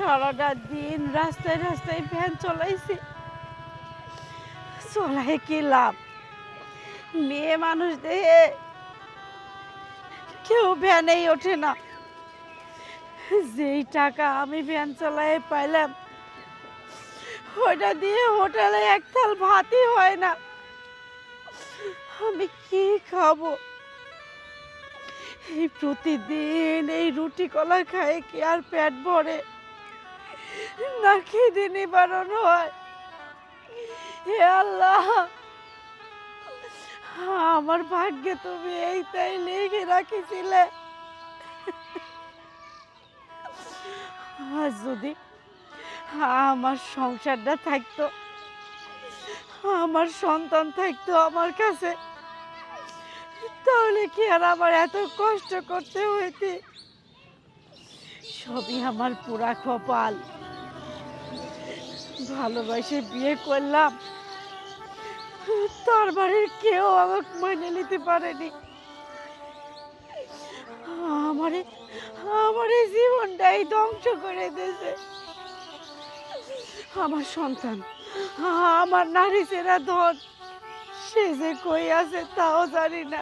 সারাটা দিন রাস্তায় রাস্তায় ভ্যান চলাইছি, চলাই কি লাভ? মেয়ে মানুষ দেহে কেউ ভ্যানেই ওঠে না। যেই টাকা আমি ভ্যান চালাই পাইলাম, ওটা দিয়ে হোটেলে এক থাল ভাতই হয় না। আমি কি খাবো? এই প্রতিদিন এই রুটি কলা খায় কি আর পেট ভরে? না খিদে নিবারণ হয়? হে আল্লাহ, আমার ভাগ্যে তুমি এইটাই লিখে রাখিছিলে। আর যদি আমার সংসারটা থাকতো, আমার সন্তান থাকতো আমার কাছে, তাহলে কি আর আমার এত কষ্ট করতে হইতে? সবই আমার পুরা কপাল। ভালোবাসে বিয়ে করলাম, তার বাড়ির কেউ আমাকে মেনে নিতে পারেনি। আমারে আমার এই জীবনটাই ধ্বংস করে দিয়েছে। আমার সন্তান, আমার নারী সেরা ধন, সে যে কই আছে তাও জানি না।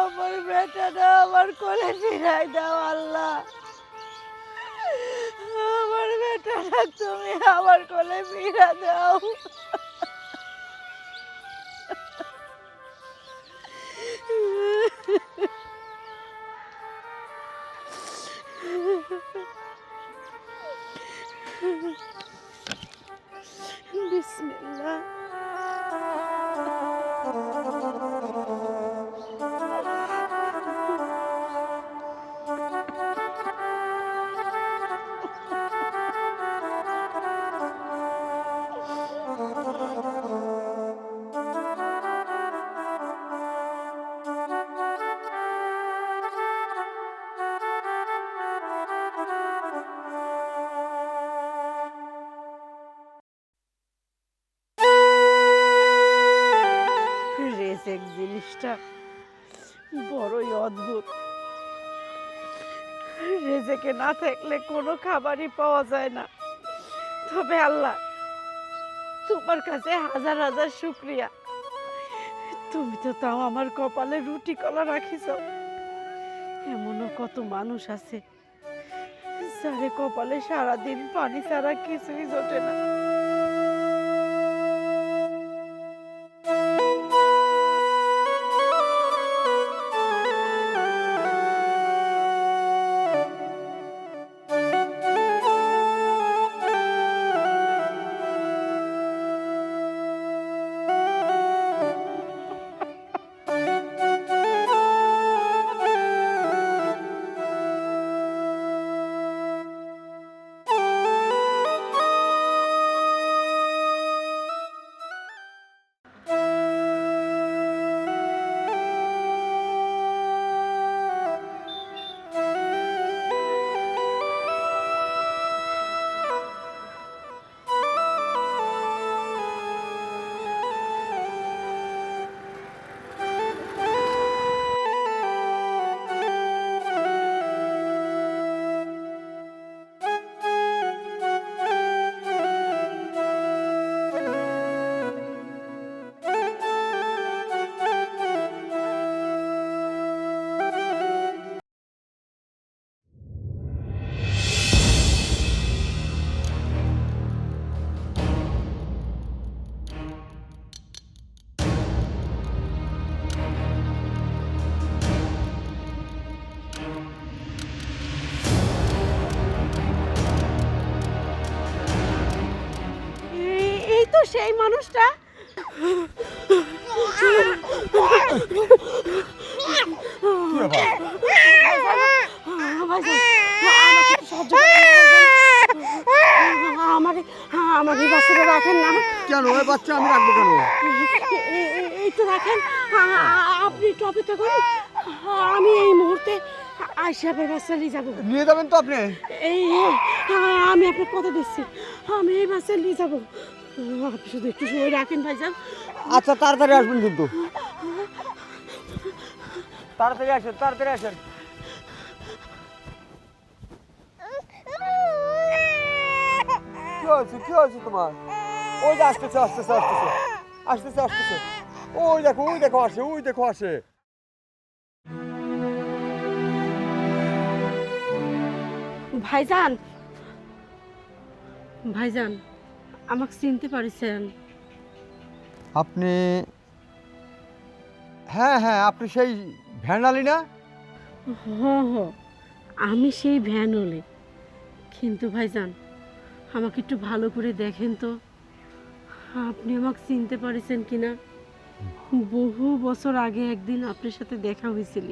আমার বেটাটা আমার কোলে ফিরাই দাও আল্লাহ। আমার বেটাটা তুমি আমার কোলে ফিরা দাও। বিসমিল্লাহ। রেজেক জিনিসটা বড়ই অদ্ভুত। রেজেকে না থাকলে কোনো খাবারই পাওয়া যায় না। তবে আল্লাহ, তোমার কাছে হাজার হাজার শুকরিয়া। তুমি তো তাও আমার কপালে রুটি কলা রাখিছ। এমনও কত মানুষ আছে যারে কপালে সারাদিন পানি ছাড়া কিছুই জোটে না। এই তো সেই মানুষটা। আমার এই বাচ্চাটা রাখেন না। কেন ওই বাচ্চা আমি রাখবো কেন? এই তো রাখেন, আপনি একটু অপেক্ষা করুন। আমি এই মুহূর্তে আইসাবের বাচ্চা নিয়ে যাবো। নিয়ে যাবেন তো আপনি? এই আমি আপনার কথা দিচ্ছি, আমি এই বাচ্চা নিয়ে যাবো। আপনি শুধু একটু সময় রাখেন ভাইজান। আচ্ছা, তাড়াতাড়ি আসবেন কিন্তু। তাড়াতাড়ি আসেন, তাড়াতাড়ি আসেন। কি হয়েছে, কি হয়েছে তোমার? ওই যে আসতেছে, আসতেছে, আসতেছে, আসতেছে, আসতেছে। ওই দেখো, ওই দেখো আসে, ওই দেখো আসে। ভাইজান, ভাইজান, আমাকে চিনতে পারিছেন? আপনি? হ্যাঁ হ্যাঁ, আপনি সেই ভ্যানালি না? হ, আমি সেই ভ্যানলে। কিন্তু ভাইজান, আমাকে একটু ভালো করে দেখেন তো, আপনি আমাকে চিনতে পারিছেন কিনা? বহু বছর আগে একদিন আপনার সাথে দেখা হয়েছিল।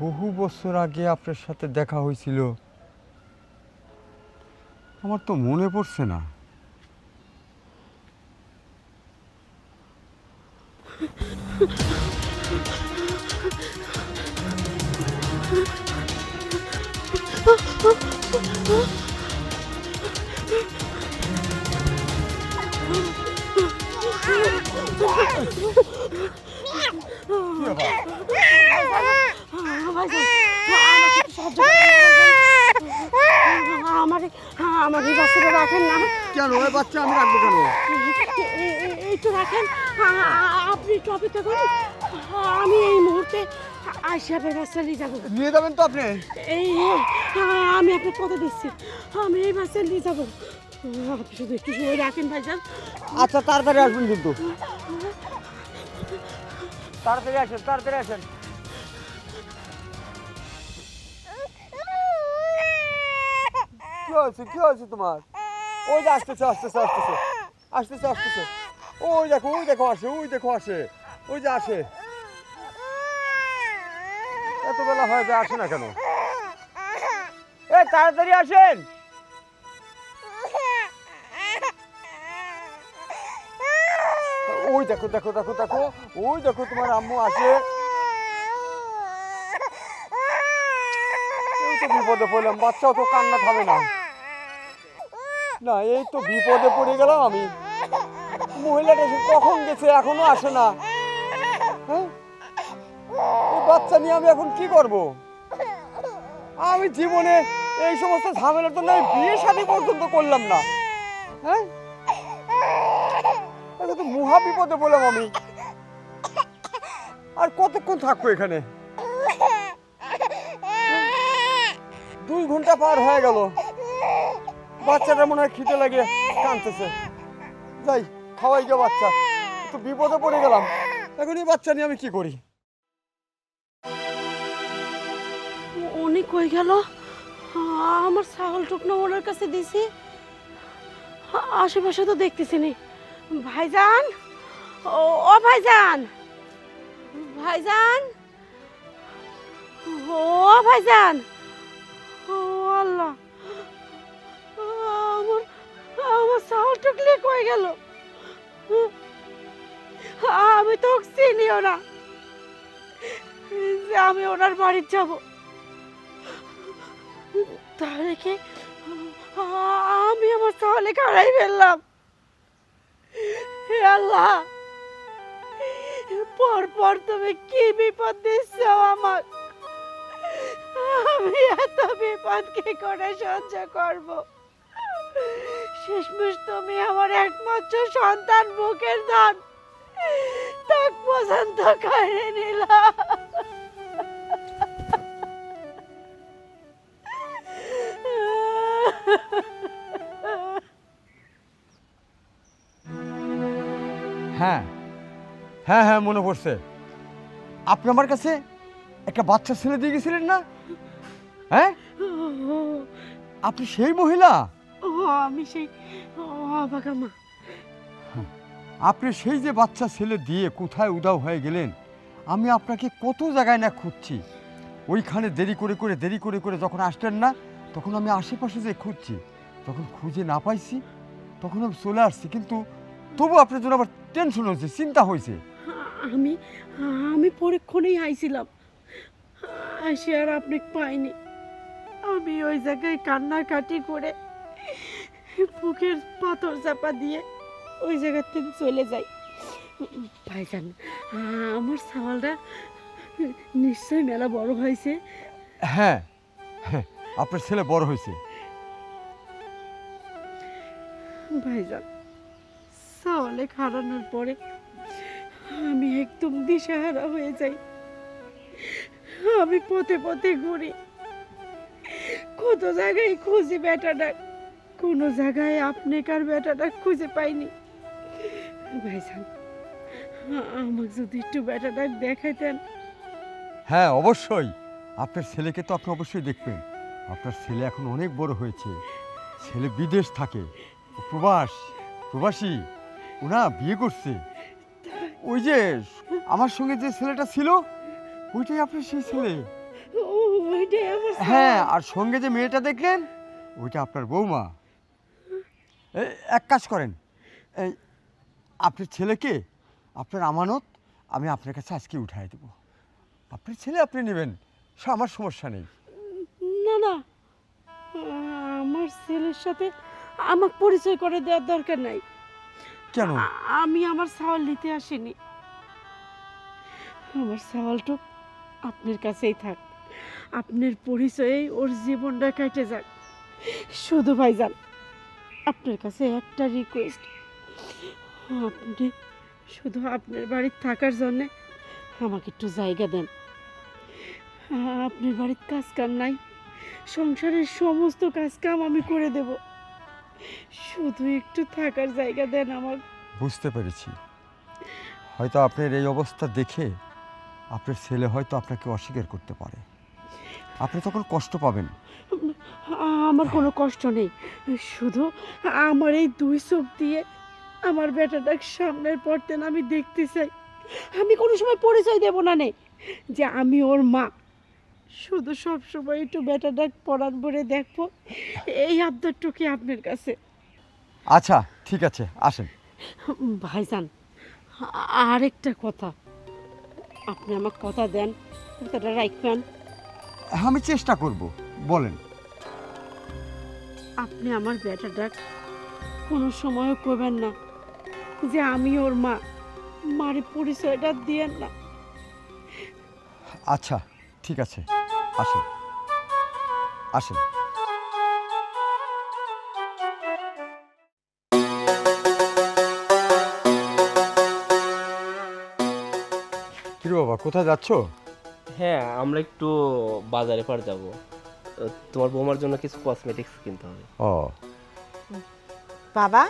বহু বছর আগে আপনার সাথে দেখা হয়েছিল? আমার তো মনে পড়ছে না। কি ব্যাপার? ভাইজান, আমাকে একটু সাহায্য করুন। আমার এই বাচ্চাটা রাখেন না। কেন ওই বাচ্চা আমি রাখবো কেন? একটু রাখেন, আপনি একটু অপেক্ষা করুন। আমি এই মুহূর্তে আইসাবের বাচ্চা নিয়ে যাবো। নিয়ে যাবেন তো আপনি? এই আমি আপনাকে কথা দিচ্ছি, আমি এই বাচ্চা নিয়ে যাবো। আপনি শুধু একটু সময় রাখেন ভাইজান। আচ্ছা, তাড়াতাড়ি আসবেন কিন্তু। তাড়াতাড়ি আসেন, তাড়াতাড়ি আসেন। কি হয়েছে, কি হয়েছে তোমার? ওই যে আসতেছে, আসতেছে, আসতেছে, আসতেছে, আসতেছে। ওই দেখো, ওই দেখো আসে, ওই দেখো আসে, ওই যে আসে। এত বেলা হয়ে যায়, আসে না কেন? তাড়াতাড়ি আসেন। ওই দেখো, দেখো, দেখো, দেখো, ওই দেখো তোমার আম্মু আসে। এই তো বিপদে পড়লাম, বাচ্চাও তো কান্না থামে না। না, এই তো বিপদে পড়ে গেলাম আমি। মহিলাটা এসে কখন গেছে, এখনো আসে না। হ্যাঁ, এই বাচ্চা নিয়ে আমি এখন কি করব? আমি জীবনে এই সমস্ত ঝামেলার জন্য আমি বিয়ে শাদী পর্যন্ত করলাম না। হ্যাঁ, এটা তো মহা বিপদে বললাম আমি। আর কতক্ষণ থাকবো এখানে? 2 ঘন্টা পার হয়ে গেল। বাচ্চাটা মনে হয় খিদে লাগে কাঁদতেছে। যাই, খাওয়াই গিয়ে বাচ্চা। তো বিপদে পড়ে গেলাম। এখন এই বাচ্চা নিয়ে আমি কি করি? উনি কই গেল? আমার ছাগল টুকনো ওনার কাছে দিছি, আশেপাশে তো দেখতেছি নি। ভাইজান, ও ভাইজান, ভাইজান, ও ভাইজান, ও আল্লাহ, আমার আমার ছাগল টুকলে কই গেল? আমি তো ওকে চিনিও না যে আমি ওনার বাড়ি যাব। তাহলে কি আমি আমার ছাগলে হারাই ফেললাম? হে আল্লাহ, পর পর তুমি কি বিপদ দিচ্ছ আমার? আমি এত বিপদ কি করে সহ্য করব? শেষমেশ তুমি আমার একমাত্র সন্তান, বুকের ধন, তাক পর্যন্ত কেড়ে নিলা। হ্যাঁ হ্যাঁ হ্যাঁ, মনে পড়ছে। আপনি আমার কাছে একটা বাচ্চা ছেলে দিয়ে গেছিলেন না? হ্যাঁ, আপনি সেই মহিলা? ও আমি সেই অবাকা মা। আপনি সেই যে বাচ্চা ছেলে দিয়ে কোথায় উধাও হয়ে গেলেন, আমি আপনাকে কত জায়গায় না খুঁজছি। ওইখানে দেরি করে করে যখন আসলেন না, তখন আমি আশেপাশে যে খুঁজছি। যখন খুঁজে না পাইছি, তখন আমি চলে আসছি। কিন্তু তবু আপনার জন্য আবার টেনশন হয়েছে, চিন্তা হয়েছে। আমি আমি পরীক্ষণেই আইছিলাম, আসি আর আপনি পাইনি। আমি ওই জায়গায় কান্নাকাটি করে বুকের পাথর চাপা দিয়ে ওই জায়গা থেকে চলে যাই। ভাইজান, আমার সাওয়ালটা নিশ্চয়ই মেলা বড় হয়েছে। হ্যাঁ হ্যাঁ, আপনার ছেলে বড় হয়েছে। ভাইজান, সাওয়ালে হারানোর পরে আমি একদম দিশেহারা হয়ে যাই। আমি পথে পথে ঘুরি, কত জায়গায় খুঁজি বেটাটা, কোনো জায়গায় আপনি কার বেটাটা খুঁজে পাইনি। ভাইজান, আমাকে যদি একটু বেটাটা দেখাইতেন। হ্যাঁ অবশ্যই, আপনার ছেলেকে তো আপনি অবশ্যই দেখবেন। আপনার ছেলে এখন অনেক বড় হয়েছে, ছেলে বিদেশ থাকে, প্রবাসী, ওনা বিয়ে করছে। ওই যে আমার সঙ্গে যে ছেলেটা ছিল ওইটাই আপনার সেই ছেলে। ও, ওইটাই আমার হ্যাঁ, সাওয়াল। আর সঙ্গে যে মেয়েটা দেখলেন ওইটা আপনার বৌমা। এক কাজ করেন, এই আপনার ছেলেকে, আপনার আমানত আমি আপনার কাছে আজকে উঠাই দেবো। আপনার ছেলে আপনি নেবেন, আমার সমস্যা নেই। না না, আমার ছেলের সাথে আমাকে পরিচয় করে দেওয়ার দরকার নাই। কেন? আমি আমার সাওয়াল নিতে আসিনি। আমার সাওয়ালটা আপনার কাছেই থাক, আপনার পরিচয়ে ওর জীবনটা কেটে যাক। শুধু ভাইজান, আপনার কাছে একটা রিকোয়েস্ট, আপনি শুধু আপনার বাড়িতে থাকার জন্যে আমাকে একটু জায়গা দেন। আপনার বাড়িতে কাজ কাম নাই, সংসারের সমস্ত কাজ কাম আমি করে দেব, শুধু একটু থাকার জায়গা দেন আমার। বুঝতে পেরেছি, হয়তো আপনার এই অবস্থা দেখে আপনার ছেলে হয়তো আপনাকে অস্বীকার করতে পারে, আপনি তখন কষ্ট পাবেন। আমার কোনো কষ্ট নেই, শুধু আমার এই দুই চোখ দিয়ে আমার বেটাটা সামনের পড়তেন আমি দেখতে চাই। আমি কোনো সময় পরিচয় দেব না নে যে আমি ওর মা, শুধু সব সময় একটু বেটাটা পড়ান ভরে দেখবো, এই আবদারটুকি আপনার কাছে। আচ্ছা ঠিক আছে, আসেন। ভাইজান, আরেকটা কথা, আপনি আমাকে কথা দেন, কথাটা রাখবেন। আমি চেষ্টা করব, বলেন। আপনি আমার বেটাটা কোনো সময়ও করবেন না যে আমি ওর মা, মারে পরিচয়টা দিয়েন না। আচ্ছা ঠিক আছে, আসেন আসেন। কি রে বাবা, কোথায় যাচ্ছ? হ্যাঁ, আমরা একটু বাজারে পার যাব। তোমার বৌমার জন্য কিছু কসমেটিক্স কিনতে হবে। ও বাবা,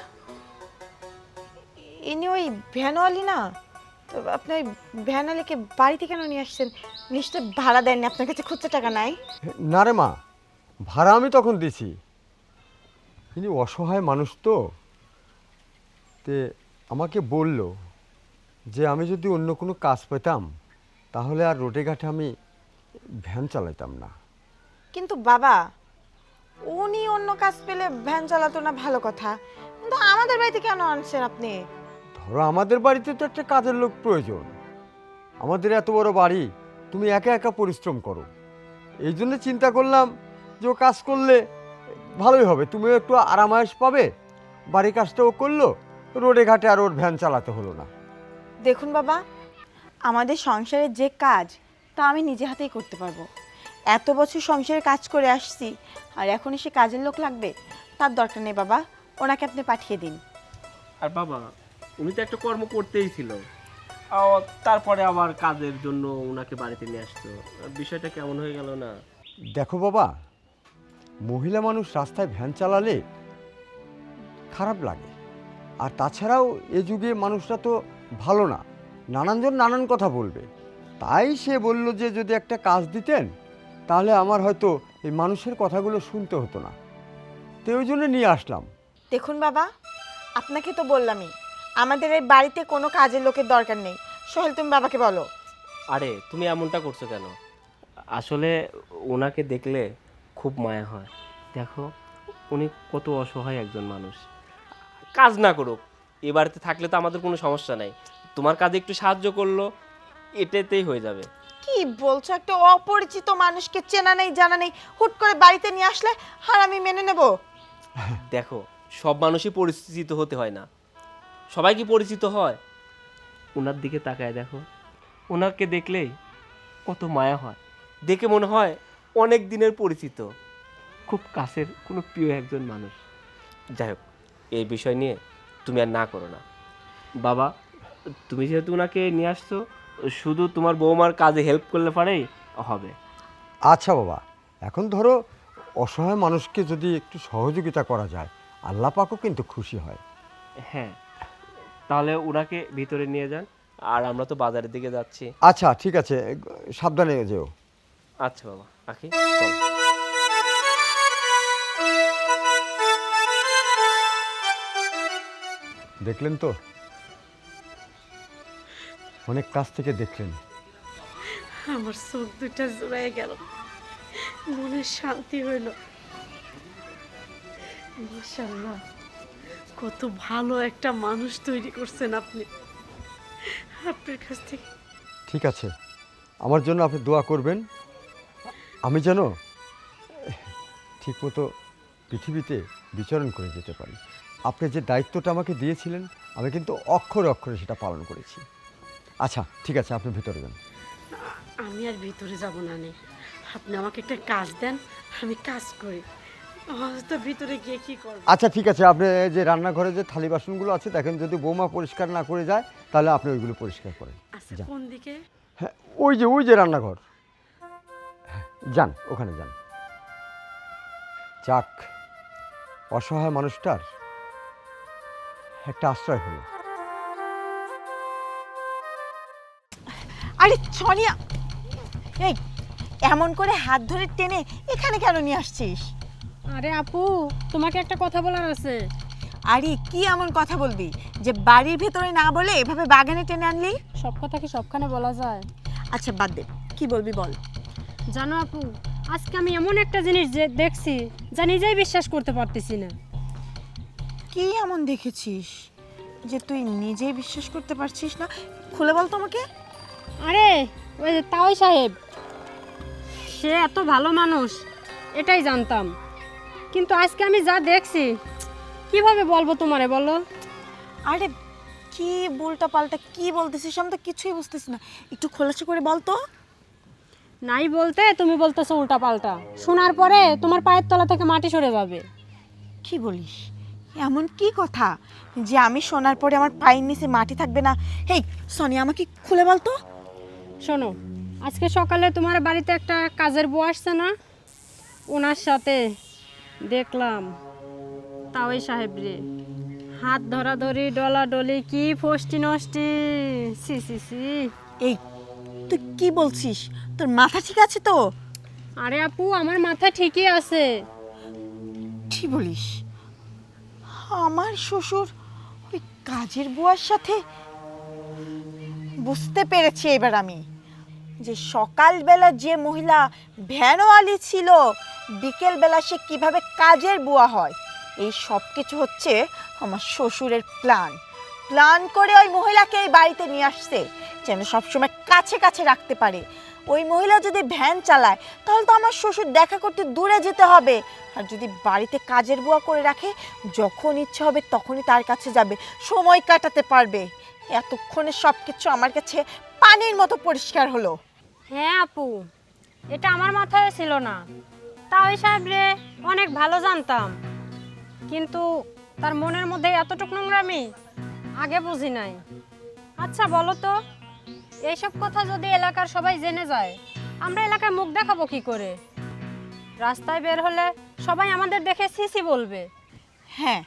ইনি ওই ভ্যানওয়ালি না? তো আপনি ওই ভ্যানওয়ালিকে বাড়িতে কেন নিয়ে আসছেন? নিশ্চয় ভাড়া দেননি, আপনার কাছে খুচরা টাকা নাই? না রে মা, ভাড়া আমি তখন দিছি। ইনি অসহায় মানুষ তো, তে আমাকে বলল যে আমি যদি অন্য কোনো কাজ পেতাম তাহলে আর রোডে ঘাটে আমি ভ্যান চালাইতাম না। কিন্তু বাবা, উনি অন্য কাজ পেলে ভ্যান চালাতো না, ভালো কথা, কিন্তু আমাদের বাড়িতে কেন আনছেন আপনি? ধরো আমাদের বাড়িতে তো একটা কাজের লোক প্রয়োজন, আমাদের এত বড় বাড়ি, তুমি একা একা পরিশ্রম করো, এই জন্য চিন্তা করলাম যে ও কাজ করলে ভালোই হবে, তুমিও একটু আরামায়েশ পাবে, বাড়ির কাজটাও করলো, রোডে ঘাটে আর ওর ভ্যান চালাতে হলো না। দেখুন বাবা, আমাদের সংসারের যে কাজ তা আমি নিজে হাতেই করতে পারবো। এত বছর সংসারে কাজ করে আসছি, আর এখন এসে কাজের লোক লাগবে, তার দরকার নেই বাবা, ওনাকে আপনি পাঠিয়ে দিন। আর বাবা, উনি তো একটা কর্ম করতেই ছিল, তারপরে আবার কাজের জন্য ওনাকে বাড়িতে নিয়ে আসতো, বিষয়টা কেমন হয়ে গেল না? দেখো বাবা, মহিলা মানুষ রাস্তায় ভ্যান চালালে খারাপ লাগে, আর তাছাড়াও এ যুগে মানুষরা তো ভালো না, নানানজন নানান কথা বলবে, তাই সে বলল যে যদি একটা কাজ দিতেন তাহলে আমার হয়তো এই মানুষের কথাগুলো শুনতে হতো না, তো ওই জন্য নিয়ে আসলাম। দেখুন বাবা, আপনাকে তো বললামই আমাদের এই বাড়িতে কোনো কাজের লোকের দরকার নেই। সোহেল, তুমি বাবাকে বলো। আরে তুমি এমনটা করছো কেন? আসলে ওনাকে দেখলে খুব মায়া হয়। দেখো, উনি কত অসহায় একজন মানুষ, কাজ না করুক, এ বাড়িতে থাকলে তো আমাদের কোনো সমস্যা নাই, তোমার কাজে একটু সাহায্য করলো, এটাতেই হয়ে যাবে। কি বলছো? একটা অপরিচিত মানুষকে চেনা নেই জানা নেই হুট করে বাড়িতে নিয়ে আসলে আর আমি মেনে নেব? দেখো, সব মানুষই পরিচিত হতে হয় না, সবাই কি পরিচিত হয়? ওনার দিকে তাকায় দেখো, ওনাকে দেখলেই কত মায়া হয়, দেখে মনে হয় অনেক দিনের পরিচিত, খুব কাছের কোনো প্রিয় একজন মানুষ। যাই হোক, এই বিষয় নিয়ে তুমি আর না করো না। বাবা, তুমি যেহেতু ওনাকে নিয়ে আসছো, শুধু তোমার বৌমার কাজে হেল্প করলে পারেই হবে। আচ্ছা বাবা, এখন ধরো অসহায় মানুষকে যদি একটু সহযোগিতা করা যায়, আল্লাহ পাকও কিন্তু খুশি হয়। হ্যাঁ, তাহলে ওনাকে ভিতরে নিয়ে যান, আর আমরা তো বাজারের দিকে যাচ্ছি। আচ্ছা ঠিক আছে, সাবধানে যেও। আচ্ছা বাবা, আখি চল। দেখলেন তো, অনেক কাছ থেকে দেখলেন। আমার চোখ দুটা জুড়াই গেল, মনে শান্তি হইল। মাশাআল্লাহ, কত ভালো একটা মানুষ তৈরি করছেন আপনি। আপনার কাছ থেকে ঠিক আছে, আমার জন্য আপনি দোয়া করবেন, আমি যেন ঠিকমতো পৃথিবীতে বিচরণ করে যেতে পারি। আপনি যে দায়িত্বটা আমাকে দিয়েছিলেন, আমি কিন্তু অক্ষরে অক্ষরে সেটা পালন করেছি। আচ্ছা ঠিক আছে, আপনি ভিতরে যান। আমি আর ভিতরে যাব না নে, আপনি আমাকে একটা কাজ দেন, আমি কাজ করি। তো ভিতরে গিয়ে কি করব? আচ্ছা ঠিক আছে, আপনি যে রান্নাঘরে যে থালি বাসনগুলো আছে দেখেন, যদি বৌমা পরিষ্কার না করে যায় তাহলে আপনি ওইগুলো পরিষ্কার করেন। আচ্ছা, যান। কোন দিকে? হ্যাঁ, ওই যে রান্নাঘর, হ্যাঁ, যান ওখানে যান। যাক, অসহায় মানুষটার একটা আশ্রয় হলো। আরে সোনিয়া, এই এমন করে হাত ধরে টেনে এখানে কেন নিয়ে আসছিস? আরে আপু, তোমাকে একটা কথা বলার আছে। আরে কি এমন কথা বলবি যে বাড়ির ভেতরে না বলে এভাবে বাগানে টেনে আনলি? সব কথা কি সবখানে বলা যায়? আচ্ছা বাদ দে, কি বলবি বল। জানো আপু, আজকে আমি এমন একটা জিনিস যে দেখছি যা নিজেই বিশ্বাস করতে পারতেছি না। কি এমন দেখেছিস যে তুই নিজেই বিশ্বাস করতে পারছিস না? খুলে বল তোমাকে। আরে ওই যে তাওই সাহেব, সে এত ভালো মানুষ এটাই জানতাম, কিন্তু আজকে আমি যা দেখছি কিভাবে বলবো তোমারে, বলো? আরে কি উল্টা পাল্টা কি বলতেছিস, আমি তো কিছুই বুঝতেছি না, একটু খোলাসা করে বল তো। নাই বলতে তুমি বলতেছো উল্টা পাল্টা, শোনার পরে তোমার পায়ের তলা থেকে মাটি সরে যাবে। কি বলিস? এমন কি কথা যে আমি শোনার পরে আমার পায়ের নিচে মাটি থাকবে না? হেই সোনিয়া, আমাকে খুলে বল তো। শোনো, আজকে সকালে তোমার বাড়িতে একটা কাজের বউ আসছে না, ওনার সাথে দেখলাম তাওই সাহেব রে, হাত ধরাধরি ডলাডলি, কি ফষ্টি নষ্টি, সি সি সি। এই তুই কি বলছিস? তোর মাথা ঠিক আছে তো? আরে আপু, আমার মাথা ঠিকই আছে। কি বলিস? আমার শ্বশুর ওই কাজের বুয়ার সাথে? বুঝতে পেরেছি এবার আমি, যে সকালবেলা যে মহিলা ভ্যানওয়ালি ছিল, বিকেলবেলা সে কিভাবে কাজের বুয়া হয়। এই সব কিছু হচ্ছে আমার শ্বশুরের প্ল্যান করে ওই মহিলাকে এই বাড়িতে নিয়ে আসছে, যেন সবসময় কাছে কাছে রাখতে পারে। ওই মহিলা যদি ভ্যান চালায় তাহলে তো আমার শ্বশুর দেখা করতে দূরে যেতে হবে, আর যদি বাড়িতে কাজের বুয়া করে রাখে, যখন ইচ্ছে হবে তখনই তার কাছে যাবে, সময় কাটাতে পারবে। এতক্ষণে সব কিছু আমার কাছে পানির মতো পরিষ্কার হলো। হ্যাঁ আপু, এটা আমার মাথায় ছিল না। তাওই সাহেব রে অনেক ভালো জানতাম, কিন্তু তার মনের মধ্যে এতটুকু নোংরামি আগে বুঝি নাই। আচ্ছা বলো তো, এইসব কথা যদি এলাকার সবাই জেনে যায়, আমরা এলাকায় মুখ দেখাবো কি করে? রাস্তায় বের হলে সবাই আমাদের দেখে সিসি বলবে। হ্যাঁ,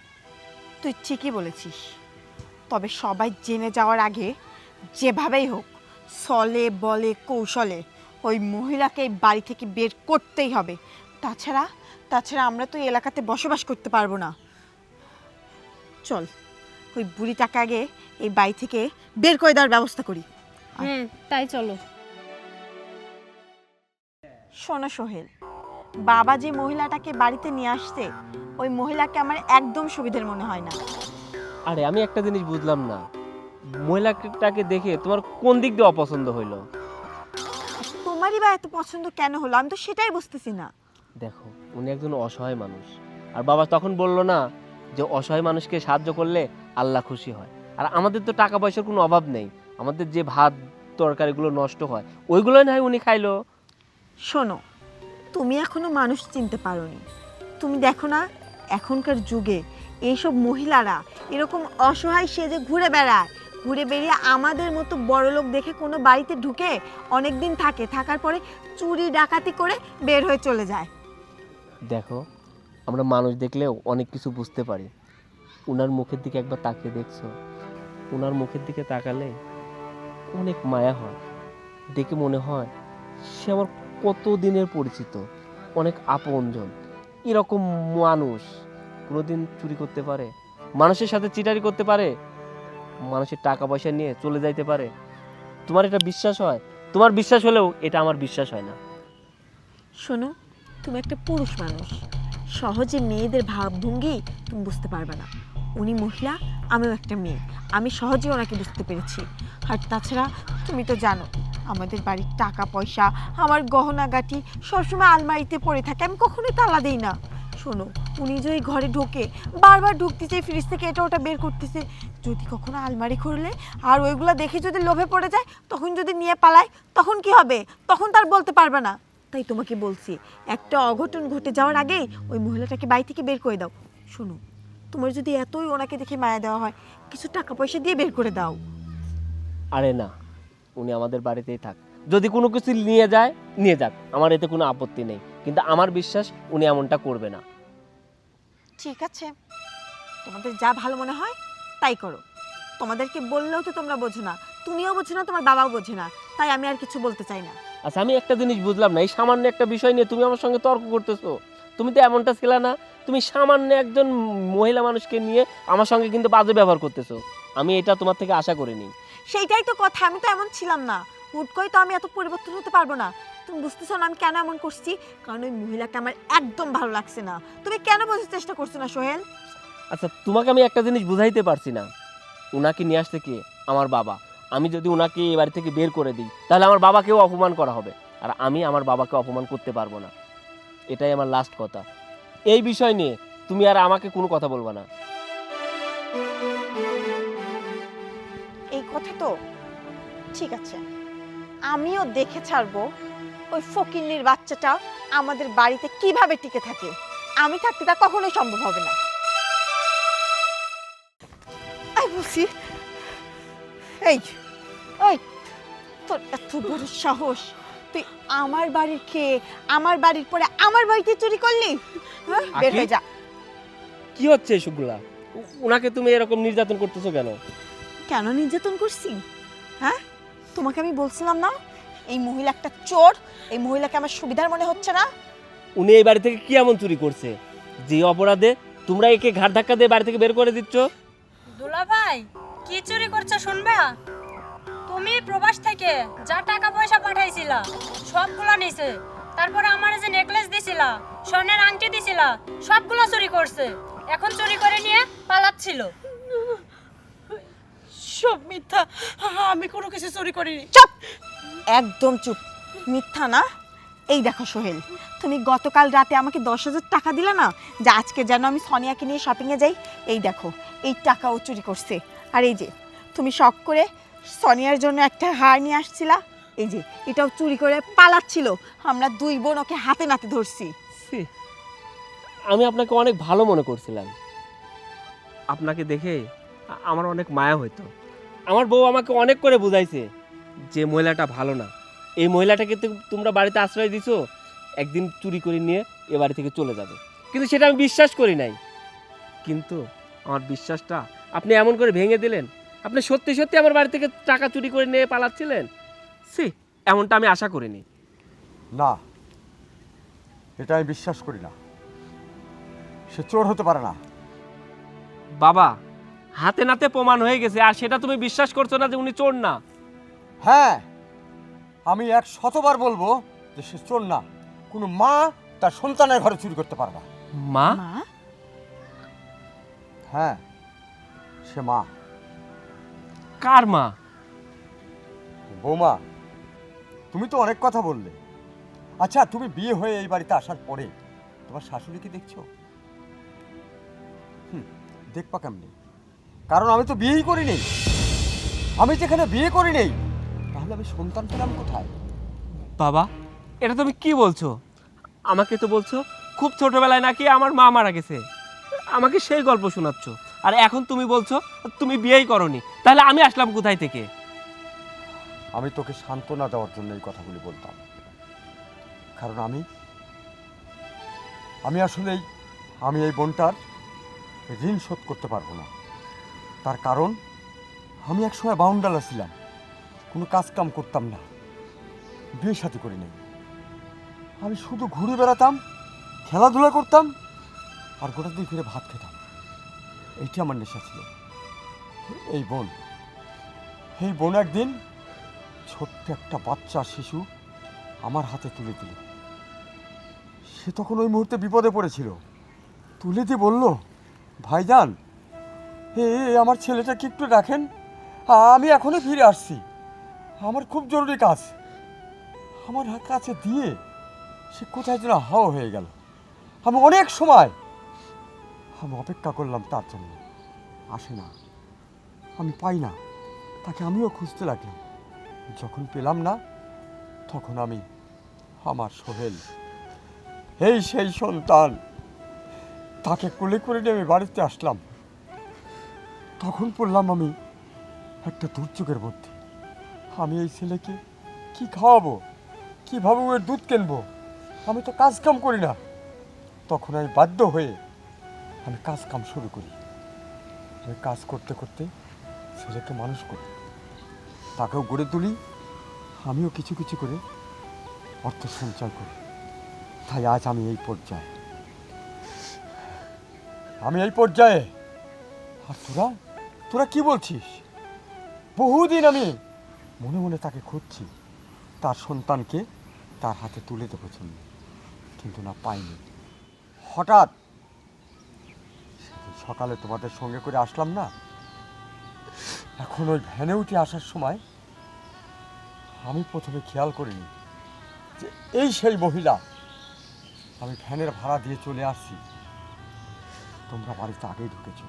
তুই ঠিকই বলেছিস, তবে সবাই জেনে যাওয়ার আগে যেভাবেই হোক, ছলে বলে কৌশলে ওই মহিলাকে এই বাড়ি থেকে বের করতেই হবে। তাছাড়া আমরা তো এই এলাকাতে বসবাস করতে পারবো না। চল, ওই বুড়িটাকে আগে এই বাড়ি থেকে বের করে দেওয়ার ব্যবস্থা করি। হ্যাঁ তাই চলো। শোনো সোহেল, বাবা যে মহিলাটাকে বাড়িতে নিয়ে আসছে, ওই মহিলাকে আমার একদম সুবিধার মনে হয় না। আরে আমি একটা জিনিস বুঝলাম না, মহিলাটাকে দেখে তোমার কোন দিক দিয়ে অপছন্দ হইলো? তোমারই বা এত পছন্দ কেন হলো, আমি তো সেটাই বুঝতেছি না। দেখো, উনি একজন অসহায় মানুষ, আর বাবা তখন বললো না যে অসহায় মানুষকে সাহায্য করলে আল্লাহ খুশি হয়, আর আমাদের তো টাকা পয়সার কোনো অভাব নেই, আমাদের যে ভাত তরকারিগুলো নষ্ট হয় ওইগুলোই না হয় উনি খাইলো। শোনো, তুমি এখনো মানুষ চিনতে পারোনি। তুমি দেখো না এখনকার যুগে এইসব মহিলারা এরকম অসহায় সেজে ঘুরে বেড়ায়, ঘুরে বেরিয়ে আমাদের মতো বড়লোক দেখে কোনো বাড়িতে ঢুকে অনেক দিন থাকে, থাকার পরে চুরি ডাকাতি করে বের হয়ে চলে যায়। দেখো আমরা মানুষ দেখলেও অনেক কিছু বুঝতে পারি। ওনার মুখের দিকে একবার তাকিয়ে দেখছো? ওনার মুখের দিকে তাকালে অনেক মায়া হয়, দেখে মনে হয় সে আমার কত দিনের পরিচিত, অনেক আপনজন। এরকম মানুষ কোনোদিন চুরি করতে পারে? মানুষের সাথে চিটারি করতে পারে? মানুষের টাকা পয়সা নিয়ে চলে যাইতে পারে? তোমার এটা বিশ্বাস হয়? তোমার বিশ্বাস হলেও এটা আমার বিশ্বাস হয় না। শোনো, তুমি একটা পুরুষ মানুষ, সহজে মেয়েদের ভাবভঙ্গি তুমি বুঝতে পারবে না। উনি মহিলা, আমিও একটা মেয়ে, আমি সহজে ওনাকে বুঝতে পেরেছি। আর তাছাড়া তুমি তো জানো আমাদের বাড়ির টাকা পয়সা, আমার গহনাগাটি সবসময় আলমারিতে পড়ে থাকে, আমি কখনোই তালা দিই না। শোনো, উনি যে ওই ঘরে ঢোকে, বারবার ঢুকতেছে, ফ্রিজ থেকে এটা ওটা বের করতেছে, যদি কখনো আলমারি খুললে আর ওইগুলো দেখে যদি লোভে পড়ে যায়, তখন যদি নিয়ে পালায়, তখন কি হবে? তখন তার বলতে পারবে না। তাই তোমাকে বলছি, একটা অঘটন ঘটে যাওয়ার আগেই ওই মহিলাটাকে বাড়ি থেকে বের করে দাও। শোনো, তোমার যদি এতই ওনাকে দেখে মায়া দেওয়া হয়, কিছু টাকা পয়সা দিয়ে বের করে দাও। আরে না, উনি আমাদের বাড়িতেই থাক, যদি কোনো কিছু নিয়ে যায় নিয়ে যাক, আমার এতে কোনো আপত্তি নেই, কিন্তু আমার বিশ্বাস উনি এমনটা করবে না। ঠিক আছে, তোমাদের যা ভালো মনে হয় তাই করো। তোমাদেরকে বললেও তো তোমরা বোঝো না, তুমিও বোঝো না, তোমার বাবাও বোঝে না, তাই আমি আর কিছু বলতে চাই না। আচ্ছা, আমি একটা জিনিস বুঝলাম না, এই সামান্য একটা বিষয় নিয়ে তুমি আমার সঙ্গে তর্ক করতেছো। তুমি তো এমনটা ছিল না, তুমি সামান্য একজন মহিলা মানুষকে নিয়ে আমার সঙ্গে কিন্তু বাজে ব্যবহার করতেছো। আমি এটা তোমার থেকে আশা করিনি। সেইটাই তো কথা, আমি তো এমন ছিলাম না, হুট করে তো আমি এত পরিবর্তন হতে পারবো না। তুমি বুঝতেছো না আমি কেন এমন করছি? কারণ ওই মহিলাকে আমার একদম ভালো লাগছে না। তুমি কেন বোঝার চেষ্টা করছো না সোহেল? আচ্ছা, তোমাকে আমি একটা জিনিস বুঝাইতে পারছি না। উনাকে নিয়ে আসতে কে? আমার বাবা। আমি যদি উনাকে এই বাড়ি থেকে বের করে দিই, তাহলে আমার বাবাকেও অপমান করা হবে, আর আমি আমার বাবাকে অপমান করতে পারবো না। এটাই আমার লাস্ট কথা। এই বিষয় নিয়ে তুমি আর আমাকে কোনো কথা বলবা না। এই কথা তো ঠিক আছে, আমিও দেখে ছাড়বো ওই ফকিন্নির বাচ্চাটা আমাদের বাড়িতে কিভাবে টিকে থাকে। আমি থাকতে তা কখনোই সম্ভব হবে না। বলছি, এই ওই তোর এত বড় সাহস, তুই আমার বাড়ির খেয়ে আমার বাড়ির পরে আমার বাড়িতে চুরি করলি? হ্যাঁ, বের হয়ে যা। কি হচ্ছে এসবগুলা? উনাকে তুমি এরকম নির্যাতন করতেছো কেন? কেন নির্যাতন করছি? হ্যাঁ, তোমাকে আমি বলছিলাম না এই মহিলা একটা চোর, এই মহিলাকে আমার সুবিধার মনে হচ্ছে না? উনি এই বাড়ি থেকে কি এমন চুরি করছে যে অপরাধে তোমরা একে ঘাট ধাক্কা দিয়ে বাড়ি থেকে বের করে দিচ্ছ? দুলা ভাই, কি চুরি করছে শুনবা? তুমি প্রবাস থেকে যা টাকা পয়সা পাঠাইছিলা সবগুলা নিছে, তারপরে আমার যে নেকলেস দিছিলা, স্বর্ণের আংটি দিছিলা, সবগুলা চুরি করছে। এখন চুরি করে নিয়ে পালাচ্ছিল। সব মিথ্যা, আমি কোনো কিছু চুরি করিনি। চুপ, একদম চুপ, মিথ্যা না। এই দেখো সোহেল, তুমি গতকাল রাতে আমাকে 10,000 টাকা দিলা না, যে আজকে যেন আমি সোনিয়াকে নিয়ে শপিংয়ে যাই। এই দেখো, এই টাকাও চুরি করছে। আর এই যে তুমি শখ করে সোনিয়ার জন্য একটা হার নিয়ে আসছিলা, এই যে এটাও চুরি করে পালাচ্ছিল। আমরা দুই বোন ওকে হাতে নাতে ধরছি। ছি, আমি আপনাকে অনেক ভালো মনে করছিলাম। আপনাকে দেখে আমার অনেক মায়া হইতো। আমার বউ আমাকে অনেক করে বুঝাইছে যে মহিলাটা ভালো না। এই মহিলাটাকে তোমরা বাড়িতে আশ্রয় দিছো, একদিন চুরি করে নিয়ে এ বাড়ি থেকে চলে যাবে, কিন্তু সেটা আমি বিশ্বাস করি নাই। কিন্তু আমার বিশ্বাসটা আপনি এমন করে ভেঙে দিলেন। আপনি সত্যি সত্যি আমার বাড়ি থেকে টাকা চুরি করে নিয়ে পালাচ্ছিলেন? সি, এমনটা আমি আশা করিনি। না, এটা আমি বিশ্বাস করি না। সে চোর হতে পারে না। বাবা, হাতে নাতে প্রমাণ হয়ে গেছে, আর সেটা তুমি বিশ্বাস করছো না যে উনি চোর না? হ্যাঁ, আমি 100বার বলবো যে সে চোর না। কোনো মা তার সন্তানের ঘরে চুরি করতে পারে না। মা? মা? হ্যাঁ, সে মা। কার মা? বৌমা, তুমি তো অনেক কথা বললে। আচ্ছা, তুমি বিয়ে হয়ে এই বাড়িতে আসার পরে তোমার শাশুড়িকে দেখছো? দেখবা কেমনি? কারণ আমি তো বিয়েই করিনি। আমি যেখানে বিয়ে করি নেই, তাহলে আমি সন্তান পেলাম কোথায়? বাবা, এটা তুমি কি বলছো? আমাকে তো বলছো খুব ছোটবেলায় নাকি আমার মা মারা গেছে, আমাকে সেই গল্প শোনাচ্ছ। আর এখন তুমি বলছো তুমি বিয়েই করনি, তাহলে আমি আসলাম কোথায় থেকে? আমি তোকে সান্ত্বনা দেওয়ার জন্য এই কথাগুলি বলতাম, কারণ আমি আসলেই আমি এই বোনটার ঋণ শোধ করতে পারবো না। তার কারণ আমি একসময় বাউন্ডালা ছিলাম, কোনো কাজ কাম করতাম না, বিয়ে শাদী করি নাই। আমি শুধু ঘুরে বেড়াতাম, খেলাধুলা করতাম, আর গোটা দিন ফিরে ভাত খেতাম। এইটি আমার নেশা ছিল। এই বোন একদিন ছোট্ট একটা বাচ্চা শিশু আমার হাতে তুলে দিল। সে তখন ওই মুহূর্তে বিপদে পড়েছিল। তুলে দিয়ে বলল, ভাইজান, আমার ছেলেটাকে একটু রাখেন, আমি এখনই ফিরে আসছি, আমার খুব জরুরি কাজ। আমার কাছে দিয়ে সে কোথায় যেন হাওয়া হয়ে গেল। আমি অনেক সময় আমি অপেক্ষা করলাম তার জন্য, আসে না, আমি পাই না তাকে। আমিও খুঁজতে লাগলাম, যখন পেলাম না তখন আমি আমার সোহেল, সেই সন্তান, তাকে কোলে করে নিয়ে আমি বাড়িতে আসলাম। তখন পড়লাম আমি একটা দুর্যোগের মধ্যে। আমি এই ছেলেকে কি খাওয়াবো, কীভাবে ওর দুধ কিনবো? আমি তো কাজ কাম করি না। তখন আমি বাধ্য হয়ে আমি কাজ কাম শুরু করি। আমি কাজ করতে করতে ছেলেকে মানুষ করি, তাকেও গড়ে তুলি, আমিও কিছু কিছু করে অর্থ সঞ্চয় করি। তাই আজ আমি এই পর্যায়ে। আর তোরা কি বলছিস? বহুদিন আমি মনে মনে তাকে খুঁজছি, তার সন্তানকে তার হাতে তুলে দেবো জন্য, কিন্তু না, পাইনি। হঠাৎ সেদিন সকালে তোমাদের সঙ্গে করে আসলাম না, এখন ওই ভ্যানে উঠে আসার সময় আমি প্রথমে খেয়াল করিনি যে এই সেই মহিলা। আমি ভ্যানের ভাড়া দিয়ে চলে আসছি, তোমরা বাড়িতে আগেই ঢুকেছ।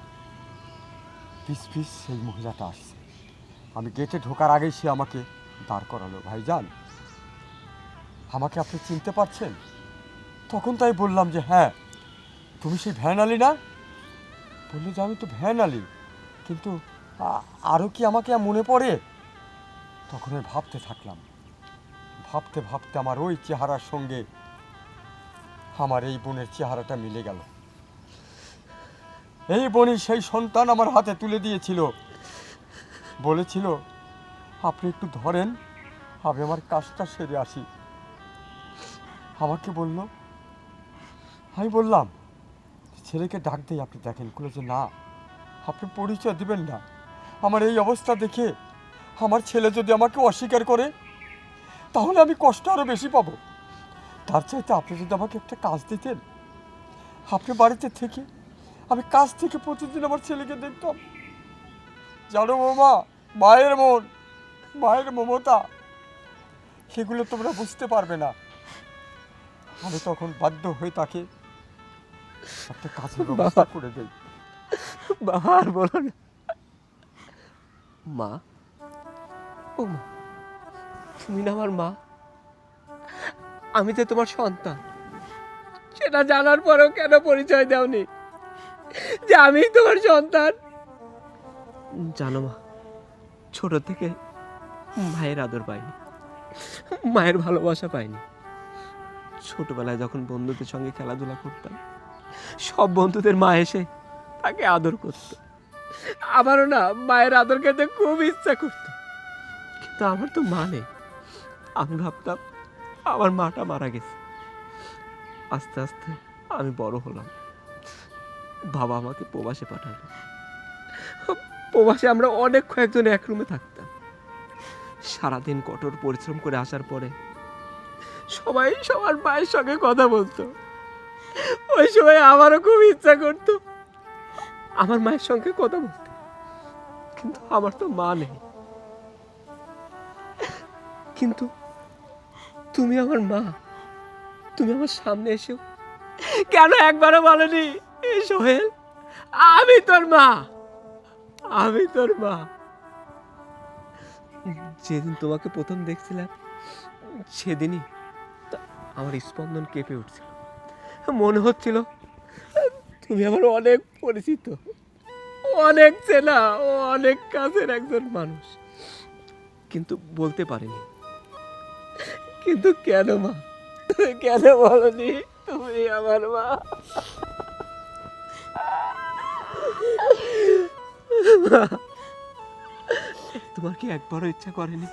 পিস সেই মহিলাটা আসছে। আমি গেটে ঢোকার আগেই সে আমাকে দাঁড় করালো। ভাইজান, আমাকে আপনি চিনতে পারছেন? তখন তাই বললাম যে হ্যাঁ, তুমি সেই ভ্যান আলি না? বললো যে আমি তো ভ্যান আলি, কিন্তু আরও কি আমাকে মনে পড়ে? তখন আমি ভাবতে থাকলাম, ভাবতে ভাবতে আমার ওই চেহারার সঙ্গে আমার এই বোনের চেহারাটা মিলে গেল। এই বোনই সেই সন্তান আমার হাতে তুলে দিয়েছিল, বলেছিল আপনি একটু ধরেন, আমি আমার কাজটা সেরে আসি। আমাকে বলল, আমি বললাম ছেলেকে ডাক দেই, আপনি দেখেন। বলে যে না, আপনি পরিচয় দিবেন না। আমার এই অবস্থা দেখে আমার ছেলে যদি আমাকে অস্বীকার করে, তাহলে আমি কষ্ট আরও বেশি পাবো। তার চাইতে আপনি যদি আমাকে একটা কাজ দিতেন, আপনি বাড়িতে থেকে আমি কাজ থেকে প্রতিদিন আমার ছেলেকে দেখতাম। জানো বৌমা, মায়ের মন, মায়ের মমতা, সেগুলো তোমরা বুঝতে পারবে না। আমি তখন বাধ্য হয়ে তাকে একটা কাজের ব্যবস্থা করে দেই। বাবা আর বলো না। মা, ও মা, তুমি না আমার মা। আমি যে তোমার সন্তান, সেটা জানার পরেও কেন পরিচয় দাওনি যে আমি তোমার সন্তান? জানো মা, ছোট থেকে মায়ের আদর পাইনি, মায়ের ভালোবাসা পাইনি। ছোটবেলায় যখন বন্ধুদের সঙ্গে খেলাধুলা করতাম, সব বন্ধুদের মা এসে তাকে আদর করত। আমারও না মায়ের আদর খেতে খুব ইচ্ছা করত, কিন্তু আমার তো মা নেই। আমি ভাবতাম আমার মাটা মারা গেছে। আস্তে আস্তে আমি বড় হলাম, বাবা আমাকে প্রবাসে পাঠালো। প্রবাসে আমরা অনেক কয়েকজন এক রুমে থাকতাম। সারাদিন কঠোর পরিশ্রম করে আসার পরে সবাই সবার মায়ের সঙ্গে কথা বলতো। ওই সময় আমারও খুব ইচ্ছা করতো আমার মায়ের সঙ্গে কথা বলতে, কিন্তু আমার তো মা নেই। কিন্তু তুমি আমার মা, তুমি আমার সামনে এসেও কেন একবারও বলনি সোহেল আমি তোর মা, আমি তোর মা? যেদিন তোমাকে প্রথম দেখছিলাম সেদিনই আমার স্পন্দন কেঁপে উঠছিল। মনে হচ্ছিল তুমি আমার অনেক পরিচিত, অনেক চেনা, অনেক কাছের একজন মানুষ, কিন্তু বলতে পারিনি। কিন্তু কেন মা, কেন বলনি তুমি আমার মা? তোমার কি একবারও ইচ্ছা করেনি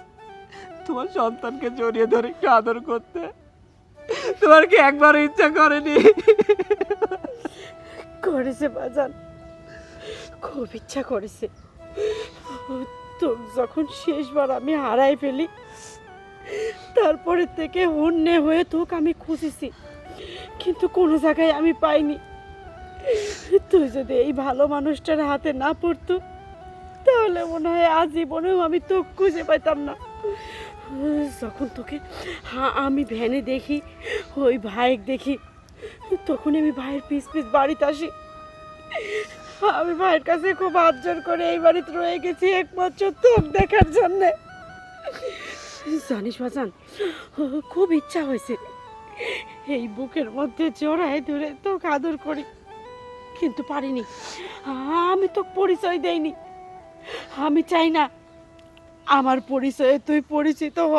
তোমার সন্তানকে জড়িয়ে ধরে একটু আদর করতে? তোমার কি একবারও ইচ্ছা করেনি? করেছে বাজান, খুব ইচ্ছা করেছে। তো যখন শেষবার আমি হারাই ফেলি, তারপরে থেকে হন্যে হয়ে তোকে আমি খুঁজেছি, কিন্তু কোনো জায়গায় আমি পাইনি। তুই যদি এই ভালো মানুষটার হাতে না পড়তো, তাহলে মনে হয় আজীবনেও আমি তোকে খুঁজে পাইতাম না। যখন তোকে আমি ভ্যানে দেখি, ওই ভাইকে দেখি, তখন আমি ভাইয়ের পিস পিস বাড়িতে আসি। আমি ভাইয়ের কাছে খুব হাত জোর করে এই বাড়িতে রয়ে গেছি একমাত্র তোকে দেখার জন্যে। জানিস বাজান, খুব ইচ্ছা হয়েছে এই বুকের মধ্যে জড়ায় ধরে তোকে আদর করি, কিন্তু পারিনি। আমি তোকে পরিচয় দেইনি। আমি চাই না আমার পরিচয়ে তুই পরিচিত হ,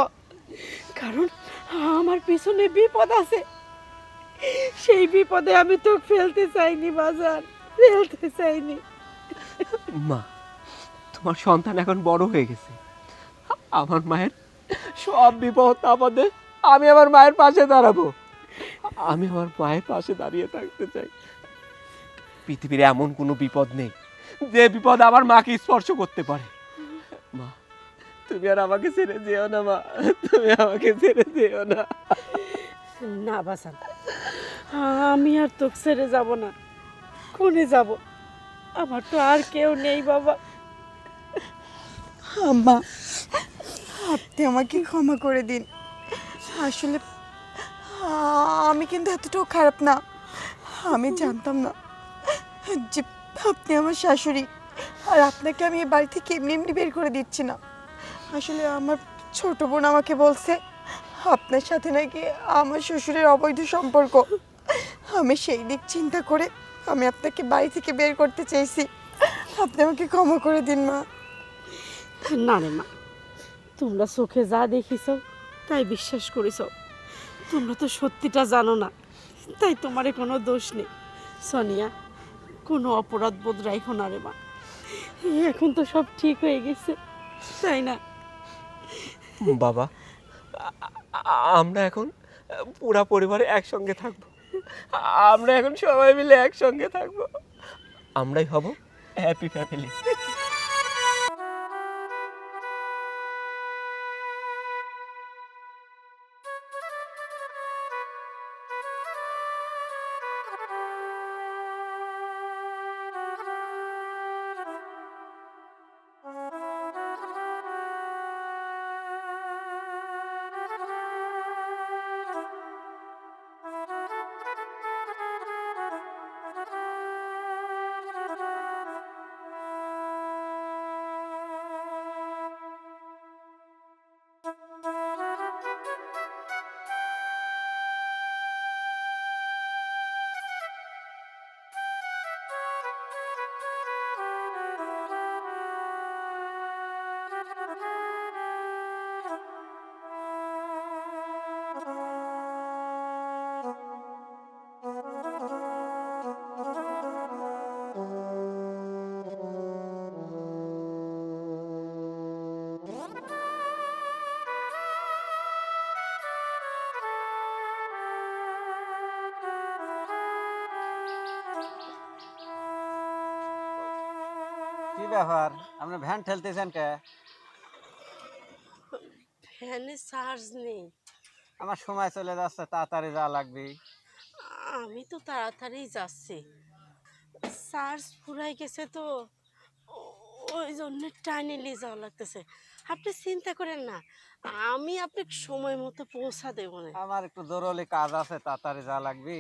কারণ আমার পিছনে বিপদ আছে। সেই বিপদে আমি তোকে ফেলতে চাইনি বাজান, ফেলতে চাইনি। মা, তোমার সন্তান এখন বড় হয়ে গেছে। আমার মায়ের সব বিপদ আপদে আমি আমার মায়ের পাশে দাঁড়াবো। আমি আমার মায়ের পাশে দাঁড়িয়ে থাকতে চাই। পৃথিবীর এমন কোনো বিপদ নেই যে বিপদ আমার মাকে স্পর্শ করতে পারে। মা, তুমি আর আমাকে ছেড়ে যেও না মা, তুমি আমাকে ছেড়ে যেও না। না বাজান, আমি আর তোকে ছেড়ে যাব না। কোনে যাব? আমার তো আর কেউ নেই বাবা। আম্মা, আপনি আমাকে ক্ষমা করে দিন। আসলে আমি কিন্তু এতটাও খারাপ না। আমি জানতাম না যে আপনি আমার শাশুড়ি, আর আপনাকে আমি এই বাড়ি থেকে এমনি এমনি বের করে দিচ্ছি না। আসলে আমার ছোট বোন আমাকে বলছে আপনার সাথে নাকি আমার শ্বশুরের অবৈধ সম্পর্ক। আমি সেই দিক চিন্তা করে আমি আপনাকে বাড়ি থেকে বের করতে চেয়েছি। আপনি আমাকে ক্ষমা করে দিন মা। না রে মা, তোমরা চোখে যা দেখিস তাই বিশ্বাস করিস। তোমরা তো সত্যিটা জানো না, তাই তোমারে কোনো দোষ নেই। সোনিয়া, কোনো অপরাধ বোধ রাখো না রে মা। এখন তো সব ঠিক হয়ে গেছে, তাই না? বাবা, আমরা এখন পুরা পরিবারে একসঙ্গে থাকবো। আমরা এখন সবাই মিলে একসঙ্গে থাকবো। আমরাই হব হ্যাপি ফ্যামিলি। কি ব্যাপার, আপনি ভ্যান ঠেলতেছেন কে? ফ্যানে চার্জ নেই। আমার সময় চলে যাচ্ছে, তাড়াতাড়ি যাওয়া লাগবে। আমি তো তাড়াতাড়ি যাচ্ছি, চার্জ ফুরাই গেছে তো, ওই জন্য টাইনে নিয়ে যাওয়া লাগতেছে। আপনি চিন্তা করেন না, আমি আপনাকে সময় মতো পৌঁছা দেবো না। আমার একটু জরুরি কাজ আছে, তাড়াতাড়ি যাওয়া লাগবে।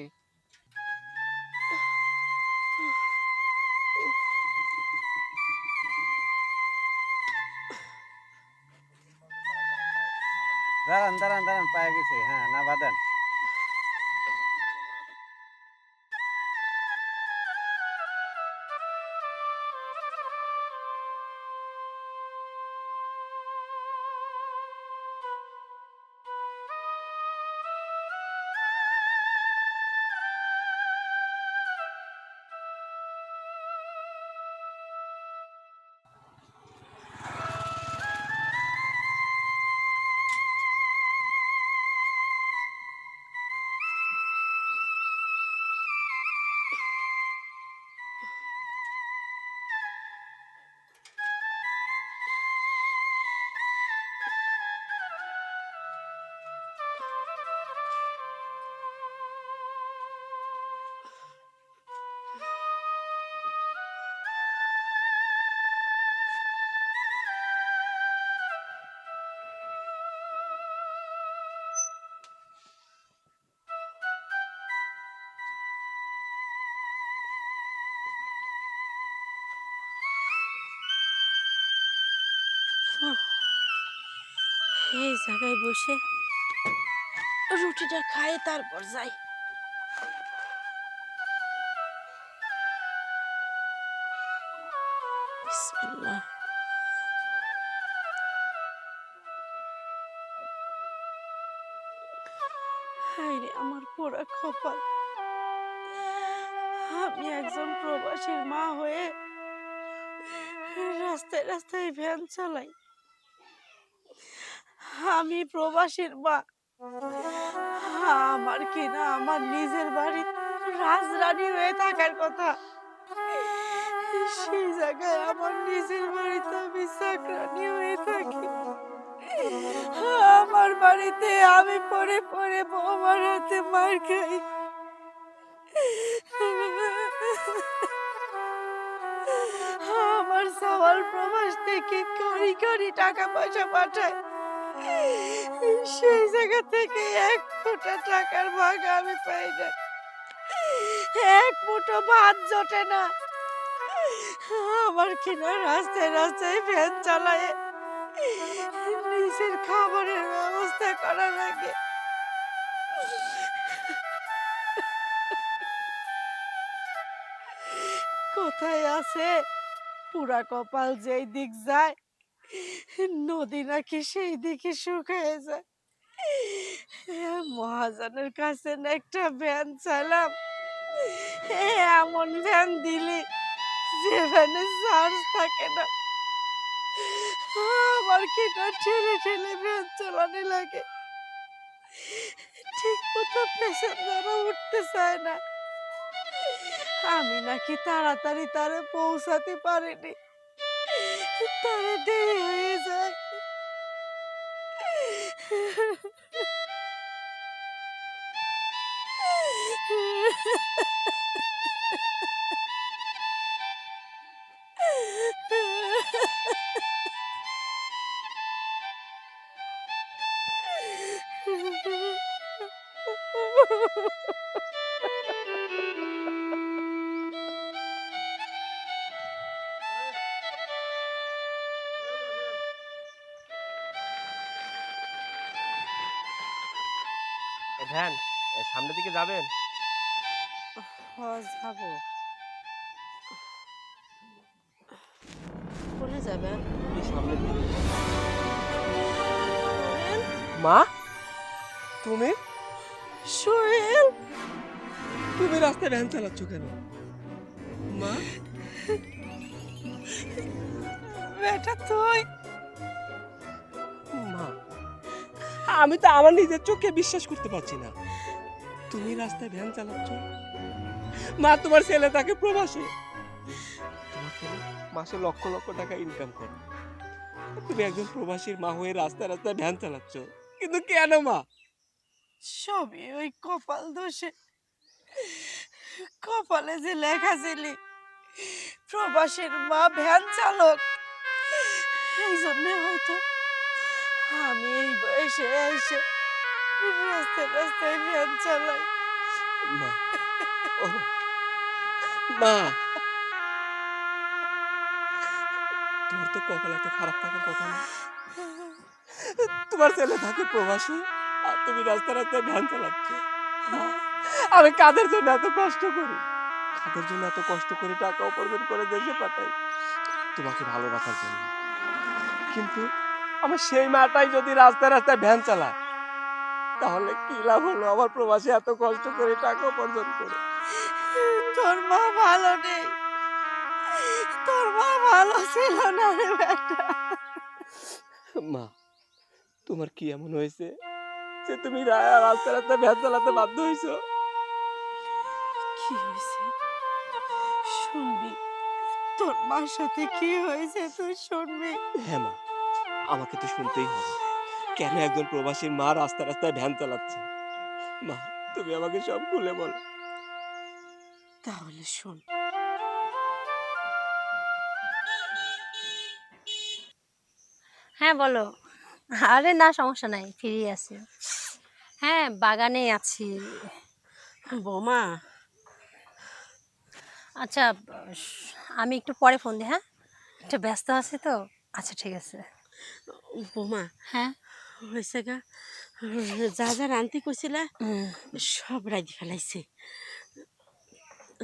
দাঁড়ান দাঁড়ান দাঁড়ান, পায়ে গেছে। হ্যাঁ, না বাঁধেন। এই জায়গায় বসে রুটিটা খাই তারপর যাই। বিসমিল্লাহ। হায়রে আমার পোড়া কপাল, আমি একজন প্রবাসীর মা হয়ে রাস্তায় রাস্তায় ভ্যান চালাই। আমি প্রবাসীর মা, আমার কিনা আমার নিজের বাড়ি রাজরানী হয়ে থাকার কথা, সেই জায়গায় আমার নিজের বাড়িতে আমি চাকরানী হয়ে থাকি। আমার বাড়িতে আমি পরে পরে বৌমার হাতে মার খাই। আমার সওয়াল প্রবাস থেকে কড়ি কড়ি টাকা পয়সা পাঠায়, সেই জায়গা থেকে এক ফোঁটা টাকার ভাগ আমি পাই না, এক মুঠো ভাত জোটে না। আমার কিনা রাস্তায় রাস্তায় ভ্যান চালায় নিজের খাবারের ব্যবস্থা করা লাগে। কোথায় আছে পুরা কপাল যেই দিক যায়, নদী নাকি সেই দিকে শুকিয়ে যায়। মহাজনের কাছে না একটা ভ্যান চাইলাম, এমন ভ্যান দিলি যে ভ্যানে চার্জ থাকে না, আমার কিনা ঠেলে ঠেলে ভ্যান চালানি লাগে, ঠিক মতো প্যাসেঞ্জারও উঠতে চায় না। আমি নাকি তাড়াতাড়ি তারে পৌঁছাতে পারিনি, তারে দেরি হয়ে যায়। ভ্যান সামনের দিকে যাবেন? যাবো। কোনে যাবেন? এই সামনের দিকে। মা, তুমি সোহেল, তুমি রাস্তায় ভ্যান চালাচ্ছ কেন মা? বেটা তুই? মা, আমি তো আমার নিজের চোখে বিশ্বাস করতে পারছি না, তুমি রাস্তায় ভ্যান চালাচ্ছ। মা, তোমার ছেলে তাকে প্রবাসে, তোমার ছেলে মাসে লক্ষ লক্ষ টাকা ইনকাম করে, তুমি একজন প্রবাসীর মা হয়ে রাস্তায় রাস্তায় ভ্যান চালাচ্ছ, কিন্তু কেন মা? সবই ওই কপাল দোষে। কপালে যে লেখা ছিলি প্রবাসীর মা ভ্যান চালক, এই জন্য হয়তো আমি এই বয়সে এসে রাস্তায় রাস্তায় ভ্যান চালাই। মা, ও মা, তোমার তো কপাল এত খারাপ থাকার কথা না। তোমার ছেলে থাকে প্রবাসী আর তুমি রাস্তা রাস্তায় ভ্যান চালাচ্ছ। আমি কাদের জন্য এত কষ্ট করি, কাদের জন্য এত কষ্ট করে টাকা উপার্জন করে দেশে পাঠাই তোমাকে ভালো রাখার জন্য। কিন্তু আমার সেই মাটাই যদি রাস্তায় রাস্তায় ভ্যান চালায় তাহলে কি লাভ হলো আমার প্রবাসী এত কষ্ট করে টাকা উপার্জন করে? তোর মা ভালো নেই, তোর মা ভালো ছিল না রে বেটা। মা, তোমার কি এমন হয়েছে যে তুমি রাস্তা রাস্তায় ভ্যান চালাতে বাধ্য হয়েছো? কি হয়েছে শুনবি? তোর মার সাথে কি হয়েছে তুই শুনবি? হ্যাঁ মা, আমাকে তো শুনতেই হবে। কেন একজন প্রবাসীর মা রাস্তা রাস্তায় ভ্যান চালাচ্ছে? মা, তুমি আমাকে সব খুলে বলো। তাহলে শোন। হ্যাঁ বলো। আরে না, সমস্যা নাই, ফ্রি আছি। হ্যাঁ, বাগানে আছি। বোমা, আচ্ছা, আমি একটু পরে ফোন দিই। হ্যাঁ, একটু ব্যস্ত আছি তো। আচ্ছা ঠিক আছে। বোমা হ্যাঁ, হয়েছে গা, যা যা রান্তি কইছিলা সব রাঁধি ফেলাইছে।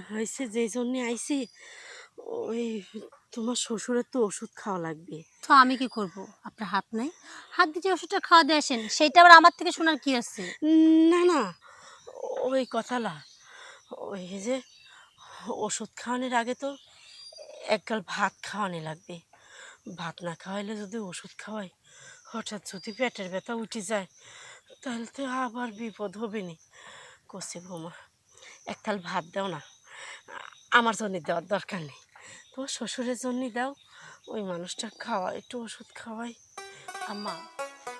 হয়েছে যে জন্য আইছি, ওই তোমার শ্বশুরের তো ওষুধ খাওয়া লাগবে। তো আমি কি করব? আপনার হাত নাই? হাত দিয়ে যে ওষুধটা খাওয়া দিয়ে আসেন, সেইটা আবার আমার থেকে শোনার কি আছে? না না, ওই কথা না, ওই যে ওষুধ খাওয়ানোর আগে তো একগাল ভাত খাওয়ানো লাগবে। ভাত না খাওয়াইলে যদি ওষুধ খাওয়াই, হঠাৎ যদি পেটের ব্যথা উঠে যায় তাহলে তো আবার বিপদ হবে নি। কষি বোমা, এক থাল ভাত দাও না, আমার জন্য দেওয়ার দরকার নেই, তোমার শ্বশুরের জন্য দাও। ওই মানুষটা খাওয়া, একটু ওষুধ খাওয়াই। আম্মা,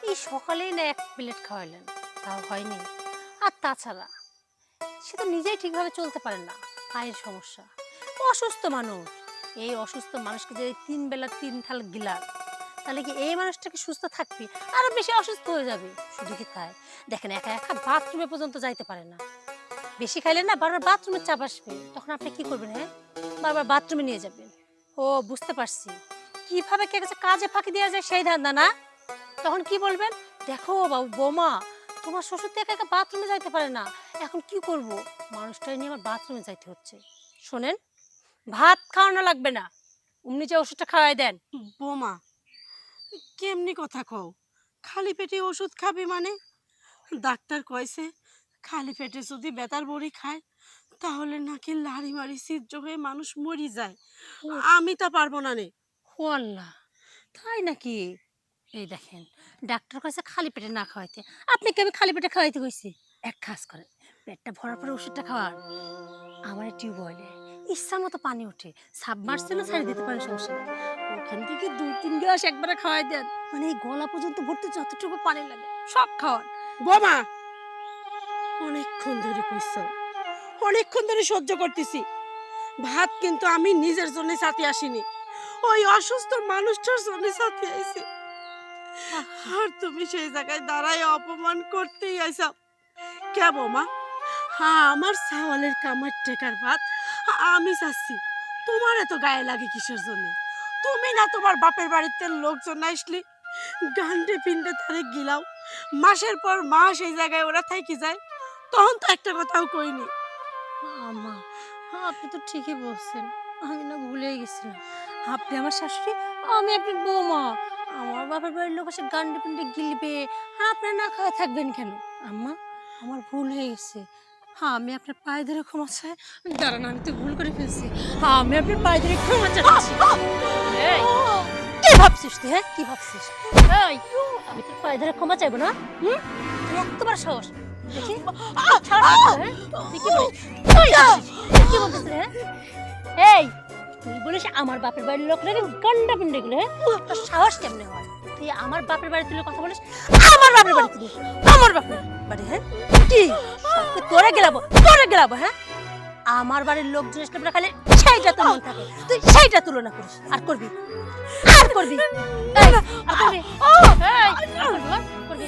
এই সকালেই না এক প্লেট খাওয়াইলেন, তাও হয়নি। আর তাছাড়া সে তো নিজেই ঠিকভাবে চলতে পারেন না, পায়ের সমস্যা, অসুস্থ মানুষ। এই অসুস্থ মানুষকে যদি 3 বেলা 3 থাল গিলার, তাহলে কি এই মানুষটাকে সুস্থ থাকবে? আরো বেশি অসুস্থ হয়ে যাবে। শুধু কি তাই, দেখেন একা একা বাথরুমে পর্যন্ত যাইতে পারে না। বেশি খাইলে না বারবার বাথরুমের চাপ আসবে, তখন আপনি কি করবেন? হ্যাঁ, বারবার বাথরুমে নিয়ে যাবেন। ও বুঝতে পারছি, কিভাবে কে কাছে কাজে ফাঁকি দেওয়া যায় সেই ধান্দা না। তখন কি বলবেন? দেখো বাবু, বোমা, তোমার শ্বশুর তো একা একা বাথরুমে যাইতে পারে না, এখন কি করব? মানুষটাই নিয়ে আমার বাথরুমে যাইতে হচ্ছে। শোনেন, ভাত খাওয়ানো লাগবে না, অমনি যে ওষুধটা খাওয়াই দেন। বোমা, কেমনি কথা কও? খালি পেটে ওষুধ খাবি মানে? ডাক্তার কইছে খালি পেটে যদি বেতার বড়ি খায় তাহলে নাকি লাড়ি মারি ছিদ্র হয়ে মানুষ মরি যায়। আমি তা পারবো না নে। ও আল্লাহ, তাই নাকি? এই দেখেন, ডাক্তার কইছে খালি পেটে না খাওয়াইতে, আপনি কি আমি খালি পেটে খাওয়াইতে কইছি? এক কাজ করেন, পেটটা ভরার পরে ওষুধটা খাওয়ান। আমার টিউবওয়েলে ইচ্ছা মতো পানি ওঠে, সাবমার্সিবলে ছেড়ে দিতে পারেন, সমস্যা নেই। ওখান থেকে 2-3 গ্লাস একবারে খাওয়াই দেন, মানে এই গলা পর্যন্ত ভর্তি যতটুকু পানি লাগে সব খাওয়ান। বোমা, অনেকক্ষণ ধরে কইছ, অনেকক্ষণ ধরে সহ্য করতেছি। ভাত কিন্তু আমি নিজের জন্য সাথে আসিনি, ওই অসুস্থ মানুষটার জন্য সাথে আইছি। আর তুমি সেই জায়গায় দাঁড়ায় অপমান করতেই আইসাও কে বোমা? হ্যাঁ, আমার চাওয়ালের কামার টেকার ভাত আমি চাচ্ছি, তোমার এত গায়ে লাগে কিসের জন্য? তুমি না তোমার বাপের বাড়িতে লোকজন আসলি গান্ডে পিন্ডে তারে গিলাও, মাসের পর মাস এই জায়গায় ওরা থাকি যায়, তখন তো একটা কথাও কইনি। আম্মা, আপনি তো ঠিকই বলছেন, আমি না ভুলেই গেছিলাম। আপনি আমার শাশুড়ি, আমি আপনার বৌমা। আমার বাবার বাড়ির লোক এসে গান্ডে পিন্ডে গিলবে, আর আপনার না খাওয়া থাকবেন কেন? আম্মা, আমার ভুল হয়ে গেছে। হ্যাঁ, আমি আপনার পায়ে ধরে ক্ষমা চাই। দাঁড়ান, আমি তো ভুল করে ফেলছি। হ্যাঁ, আমি আপনার পায়ে ধরে ক্ষমা চাচ্ছি। এই, কি ভাবছিস তুই? হ্যাঁ, কি ভাবছিস? এই, আমি তোর পায়ে ধরে ক্ষমা চাইবো না? হুম, তুই এতবার সাহস দেখি, সাহস আছে, হ্যাঁ? তুই কি বলিস? তুই কি বলতেছিস, হ্যাঁ? এই, তুই বলিস আমার বাপের বাড়ির লোক নাকি গন্ডা পিন্ডে গুলো? হ্যাঁ, তোর সাহস কেমনে হয়? তুই আমার বাপের বাড়ি তুলে কথা বলিস? আমার বাপের বাড়ি তুলে, আমার বাপের বাড়ি? হ্যাঁ, কি তোরে গেলাবো, তোরে গেলাবো? হ্যাঁ, আমার বাড়ির লোক জিনিসটা পুরো খালি সেইটা তো মন থাকে, তুই সেইটা তুলনা করিস, আর করবি, আর করবি, এই, আর করবি, এই, আর করবি, করবি,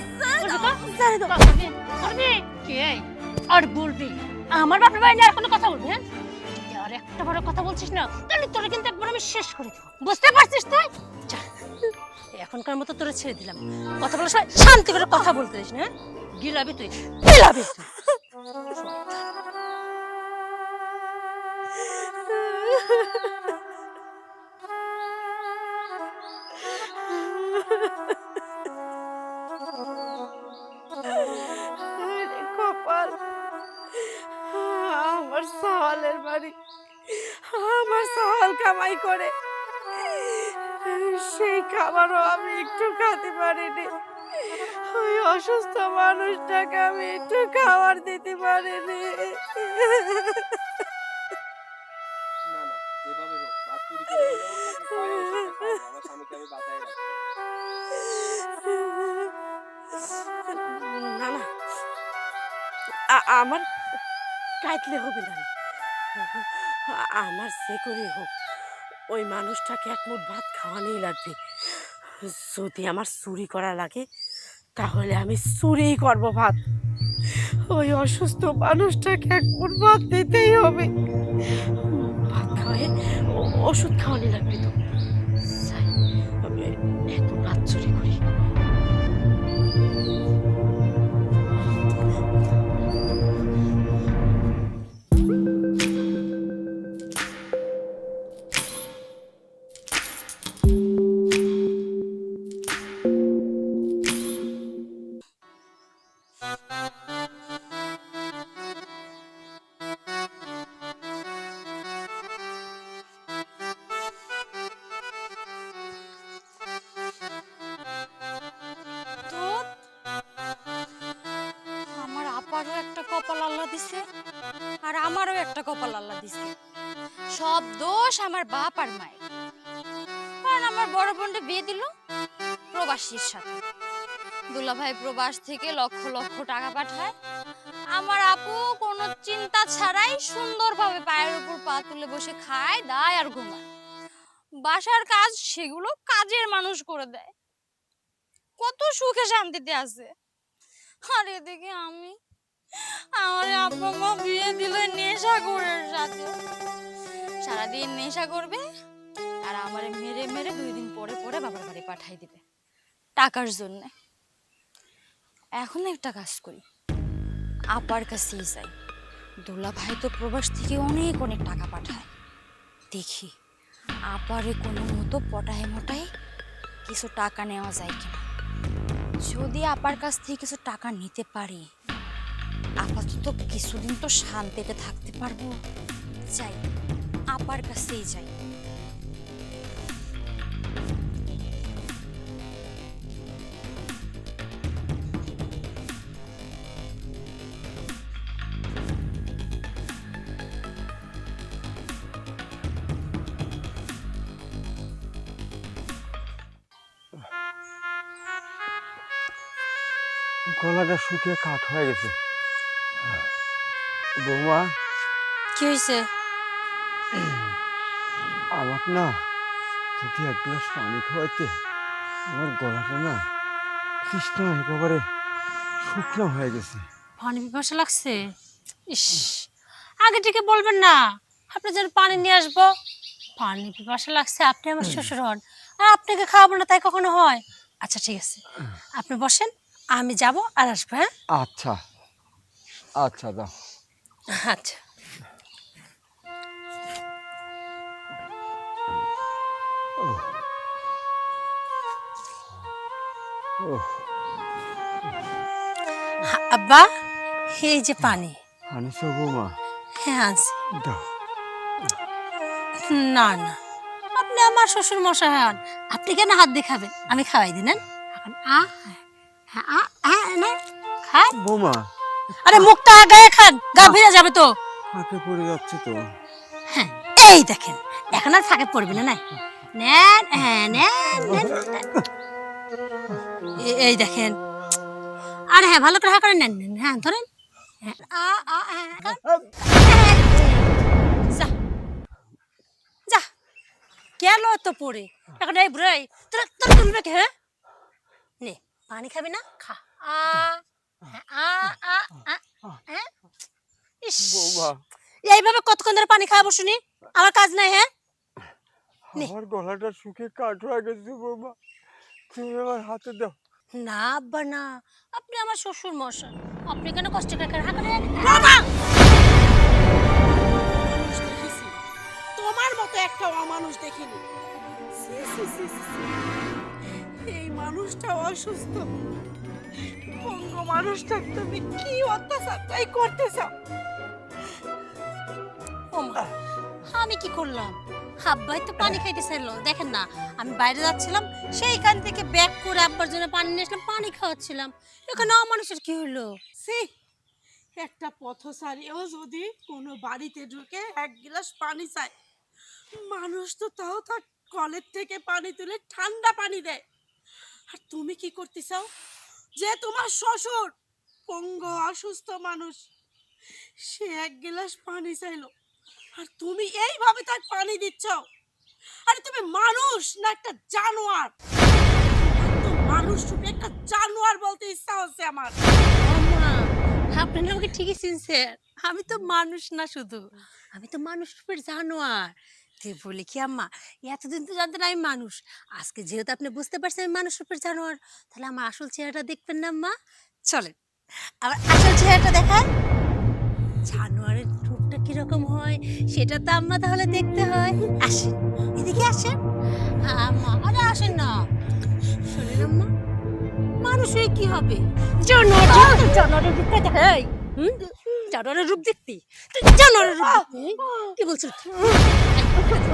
করবি তো? করবি, করবি, কি এই? আর বলবি আমার বাপের বাড়ি নিয়ে আর কোনো কথা বলবি? হ্যাঁ, আর একটা বড় কথা বলছিস না, তাহলে তোরে কিন্তু একবার আমি শেষ করে দেবো, বুঝতে পারছিস তুই? যা, এখনকার মতো তোরা ছেড়ে দিলাম, কথা বলার সময় শান্তি করে কথা বলতে দিস না, হ্যাঁ? গিলাবি তুই, গিলাবি তুই। আরে কপাল, আমার সওয়ালের বাড়ি, আমার সওয়াল কামাই করে সেই খাবারও আমি একটু খেতে পারিনি। ওই অসুস্থ মানুষটাকে আমি একটু খাবার দিতে পারিনি। না না, যেভাবে হোক ভাত চুরি করে হলেও তাকে খাওয়াই ওষুধটা খাওয়াবো। আমার স্বামীকে আমি বাঁচাই রাখবো। না না, আমার কাটলে হবে না। আমার যে করে হোক ওই মানুষটাকে এক মুঠ ভাত খাওয়ানোই লাগবে। যদি আমার চুরি করা লাগে তাহলে আমি চুরিই করব ভাত। ওই অসুস্থ মানুষটাকে এক মুঠ ভাত দিতেই হবে। ভাত খাওয়াই ওষুধ খাওয়ানো লাগবে তো। যাই, আমি একটু ভাত চুরি করি। তো আমার আপারও একটা কপাল আল্লাহ দিছে, আর আমারও একটা কপাল আল্লাহ দিছে। সব দোষ আমার বাপ আর মায়ের। কারণ আমার বড় বোনটা বিয়ে দিল প্রবাসীর সাথে। দুলাভাই প্রবাস থেকে লক্ষ লক্ষ টাকা পাঠায়। আমার আপু কোনো চিন্তা ছাড়াই সুন্দরভাবে পায়ের উপর পা তুলে বসে খায়, দায় আর ঘুমায়। বাসার কাজ সেগুলো কাজের মানুষ করে দেয়, কত সুখে শান্তিতে আছে। আর এদিকে আমি, আমার আব্বা মা বিয়ে দিল নেশাখোরের সাথে। সারাদিন নেশা করবে আর আমারে মেরে মেরে 2 দিন পরে পরে বাবার বাড়ি পাঠাই দিবে টাকার জন্য। এখন একটা কাজ করি, আপার কাছেই যাই। দোলা ভাই তো প্রবাস থেকে অনেক অনেক টাকা পাঠায়। দেখি আপারে কোনো মতো পটায় মোটায় কিছু টাকা নেওয়া যায় কিনা। যদি আপার কাছ থেকে কিছু টাকা নিতে পারি, আপাতত কিছুদিন তো শান্তিতে থাকতে পারবো। যাই, আপার কাছেই যাই। গলাটা শুকিয়ে কাঠ হয়ে গেছে। বৌমা, কি হয়েছে? আমার না যদি 1 গ্লাস পানি খাওয়াইতে, আমার গলাটা না তৃষ্ণা একেবারে শুকনো হয়ে গেছে। পানি পিপাসা লাগছে? ইস, আগে থেকে বলবেন না, আপনি যেন পানি নিয়ে আসবো। পানি পিপাসা লাগছে, আপনি আমার শ্বশুর হন, আর আপনাকে খাওয়াবো না তাই কখনো হয়? আচ্ছা ঠিক আছে, আপনি বসেন, আমি যাব আর আসবো। হ্যাঁ আচ্ছা আচ্ছা, দাও। আচ্ছা। আব্বা, এই যে পানি। আনিস বৌমা, হ্যাঁ আনছি। দাও। না না, আপনি আমার শ্বশুর মশাই হন, আপনি কেন হাত দিয়ে খাবেন? আমি খাওয়াই দিন। এখন খান। বৌমা, আরে মুখটা গায়ে খান, গা ভিজে যাবে তো। ফাঁকে পড়ে যাচ্ছে তো। হ্যাঁ, এই দেখেন, এখন আর ফাঁকে পড়বে না। নেন, হ্যাঁ নেন নেন। এই দেখেন, আরে হ্যাঁ ভালো করে হ্যাঁ করে নেন নেন। হ্যাঁ ধরেন। যা যা, গেল তো পড়ে। এখন এই বুড়াই তোরা তোরা তুলবে কে? হ্যাঁ নে, পানি খাবি না? খা। ইস, বৌমা, এইভাবে কতক্ষণ ধরে পানি খাওয়াবো শুনি? আমার কাজ নাই? হ্যাঁ নে। আমার গলাটা শুকিয়ে কাঠ হয়ে গেছে বৌমা, তুমি আমার হাতে দাও। না আব্বা না, আপনি আমার শ্বশুর মশাই, আপনি কেন কষ্ট করে হাঁকা মানুষ দেখেছি, তোমার মতো একটা অমানুষ দেখিনি। ছি, ছি, ছি, ছি, ছি। এই মানুষটা অসুস্থ, পঙ্গ মানুষটা তুমি কি অত্যাচারটাই করতেছ? ওমা, আমি কি করলাম? আব্বাই তো পানি খাইতে চাইলো, দেখেন না আমি বাইরে যাচ্ছিলাম, সেইখান থেকে ব্যাগ করে আব্বার জন্য পানি নিয়ে আসলাম, পানি খাওয়াচ্ছিলাম, এখানে মানুষের কি হলো? ছি, একটা পথচারীও যদি কোনো বাড়িতে ঢুকে এক গ্লাস পানি চায়, মানুষ তো তাও তার কলের থেকে পানি তুলে ঠান্ডা পানি দেয়। আর তুমি কি করতে চাও? যে তোমার শ্বশুর পঙ্গ অসুস্থ মানুষ, সে এক গ্লাস পানি চাইলো, আর তুমি এইভাবে তার পানি দিচ্ছ? আরে তুমি মানুষ না একটা জানোয়ার? তোমার তো মানুষ রূপে একটা জানোয়ার বলতে ইচ্ছা হচ্ছে আমার। আম্মা, আপনি না আমাকে ঠিকই চিনছেন, আমি তো মানুষ না, শুধু আমি তো মানুষ রূপের জানোয়ার। তুই বলি কি আম্মা, এতদিন তো জানতেন আমি মানুষ, আজকে যেহেতু আপনি বুঝতে পারছেন আমি মানুষ রূপের জানোয়ার, তাহলে আমার আসল চেহারাটা দেখবেন না আম্মা? চলেন আমার আসল চেহারাটা দেখায়। জানোয়ারের রূপটা কিরকম হয় সেটা তো আম্মা তাহলে দেখতে হয়। আসেন, এদিকে আসেন। আম্মা, আরে আসেন না, শোনেন আম্মা, মানুষ হয়ে কি হবে? জানোয়ারের রূপটা দেখাই। জানোয়ারের রূপ দেখতে? তুই জানোয়ারের রূপ দেখতে? কি বলছিস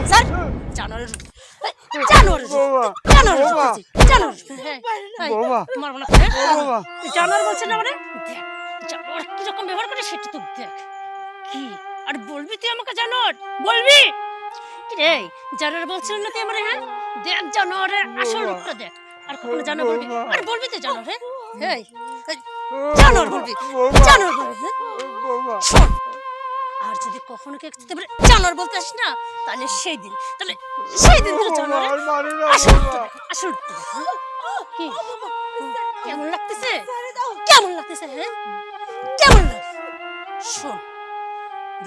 স্যার? জানোয়ারের রূপ, জানোয়ারের রূপ, বৌমা, জানোয়ারের রূপ বৌমা, দেখছি, জানোয়ারের রূপ। বৌমা, মারবো না, বৌমা। তুই জানোয়ার বলছিস না? মানে দেখ জানোয়ার কিরকম ব্যবহার করে সেটা তো দেখ। কি আর বলবি তুই আমাকে জানোয়ার বলবি? রে জানোয়ার বলছিস না তুই আমারে? হ্যাঁ দেখ জানোয়ারের আসল রূপটা দেখ, আর কখনো জানোয়ার বলবি? আর বলবি তুই জানোয়ার? হ্যাঁ এই জানোয়ার বলবি, জানোয়ার বলবি? হ্যাঁ বৌমা, শোন, আর যদি কখনো কে জানোয়ার বলতে আসিস না, তাহলে সেই দিন তোর জানোয়ারের আর মারো না, আসল রূপটা বৌমা। দেখ, আসল রূপটা দেখ। কি কেমন লাগতেছে? কেমন লাগতেছে? হ্যাঁ কেমন লাগে? শোন,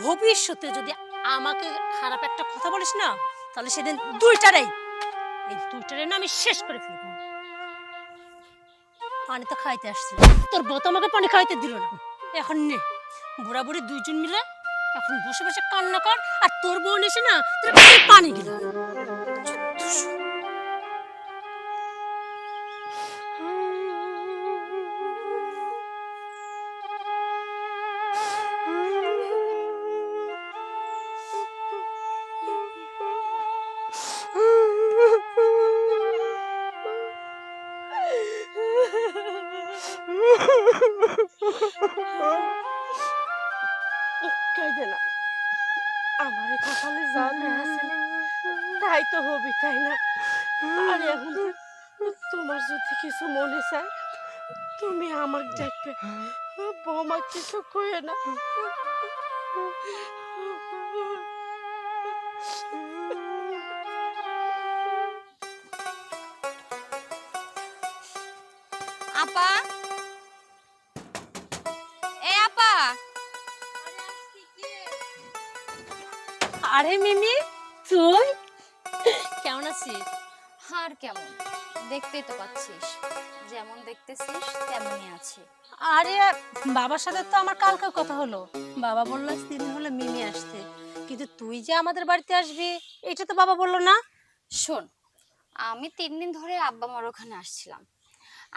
ভবিষ্যতে যদি আমাকে খারাপ একটা কথা বলিস না, তাহলে সেদিন এই দুইটারে না আমি শেষ করে ফেলবো। পানি তো খাইতে আসছি, তোর বউ তো আমাকে পানি খাইতে দিল না, এখন নে বুড়া বুড়ি দুইজন মিলে এখন বসে বসে কান্না কর, আর তোর বোন এসে না তোর পানি দিল। কাইদে না, আমার কপালে যা লেখা ছিল তাই তো হবি, তাই না? আর এখন তোমার যদি কিছু মনে চায়, তুমি আমাকে ডাকবে, বৌমা কিছু কয়ে না। আপা, এ আপা, আরে মিমি, তুই কেমন আছিস? আর কেমন? দেখতেই তো পাচ্ছিস, যেমন দেখতেছিস তেমনই আছি। আরে বাবার সাথে তো আমার কালকে কথা হলো, বাবা বললো 3 দিন হলো মিমি আসতে, কিন্তু তুই যে আমাদের বাড়িতে আসবি এটা তো বাবা বললো না। শোন, আমি 3 দিন ধরে আব্বা মার ওখানে আসছিলাম,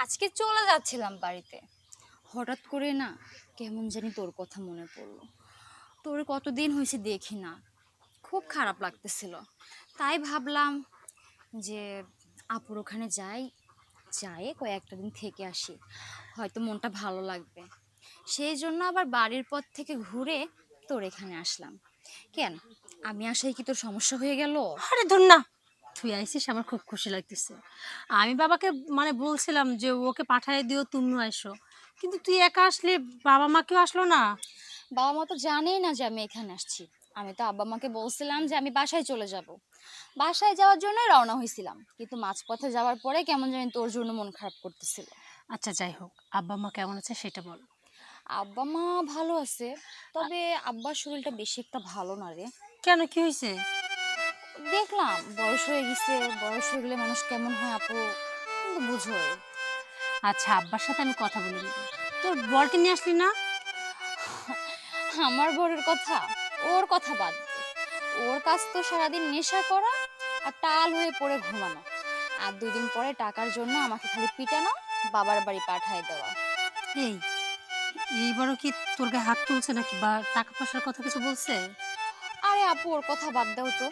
আজকে চলে যাচ্ছিলাম বাড়িতে, হঠাৎ করে না কেমন জানি তোর কথা মনে পড়লো। তোর কতদিন হয়েছে দেখি না, খুব খারাপ লাগতেছিল, তাই ভাবলাম যে আপুর ওখানে যাই কয়েকটা দিন থেকে আসি, হয়তো মনটা ভালো লাগবে। সেই জন্য আবার বাড়ির পথ থেকে ঘুরে তোর এখানে আসলাম। কেন, আমি আসাই কি তোর সমস্যা হয়ে গেল? আরে ধর না, তুই আইসিস আমার খুব খুশি লাগতেছে। আমি বাবাকে মানে বলছিলাম যে ওকে পাঠিয়ে দিও, তুমিও আসো, কিন্তু তুই একা আসলে বাবা মা কেউ আসলো না। বাবা মা তো জানেই না যে আমি এখানে আসছি। আমি তো আব্বা মাকে বলছিলাম যে আমি বাসায় চলে যাব, বাসায় যাওয়ার জন্যই রওনা হয়েছিলাম, কিন্তু মাঝপথে যাওয়ার পরে কেমন জানি তোর জন্য মন খারাপ করতেছিল। আচ্ছা যাই হোক, আব্বা মা কেমন আছে সেটা বল। আব্বা মা ভালো আছে, তবে আব্বার শরীরটা বেশি একটা ভালো না রে। কেন, কি হয়েছে? দেখলাম বয়স হয়ে গেছে, বয়স হয়ে গেলে মানুষ কেমন হয় আপু, তো বুঝোই। আচ্ছা, আব্বার সাথে আমি কথা বলে নিব। তোর বরকে নিয়ে আসলি না? আমার বরের কথা, ওর কথা বাদ দে। ওর কাজ তো সারাদিন নেশা করা আর টাল হয়ে পড়ে ঘুমানো, আর 2 দিন পরে টাকার জন্য আমাকে খালি পিটানো, বাবার বাড়ি পাঠায় দেওয়া। এই, এইবারও কি তোর গায়ে হাত তুলছে নাকি, বা টাকা পয়সার কথা কিছু বলছে? আরে আপু, ওর কথা বাদ দাও তো।